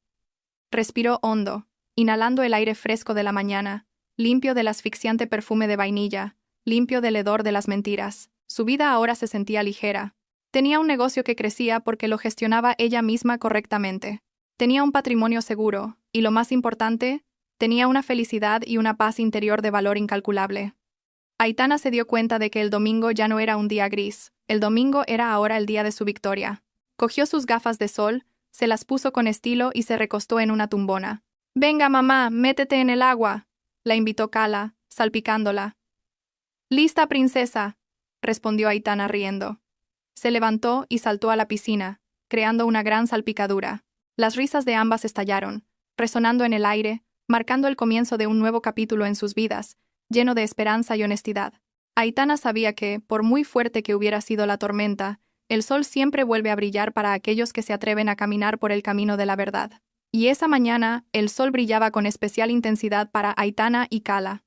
Respiró hondo, inhalando el aire fresco de la mañana, limpio del asfixiante perfume de vainilla, limpio del hedor de las mentiras. Su vida ahora se sentía ligera. Tenía un negocio que crecía porque lo gestionaba ella misma correctamente. Tenía un patrimonio seguro, y lo más importante, tenía una felicidad y una paz interior de valor incalculable. Aitana se dio cuenta de que el domingo ya no era un día gris, el domingo era ahora el día de su victoria. Cogió sus gafas de sol, se las puso con estilo y se recostó en una tumbona. «Venga, mamá, métete en el agua», la invitó Cala, salpicándola. «Lista, princesa», respondió Aitana riendo. Se levantó y saltó a la piscina, creando una gran salpicadura. Las risas de ambas estallaron, resonando en el aire, marcando el comienzo de un nuevo capítulo en sus vidas, lleno de esperanza y honestidad. Aitana sabía que, por muy fuerte que hubiera sido la tormenta, el sol siempre vuelve a brillar para aquellos que se atreven a caminar por el camino de la verdad. Y esa mañana, el sol brillaba con especial intensidad para Aitana y Cala.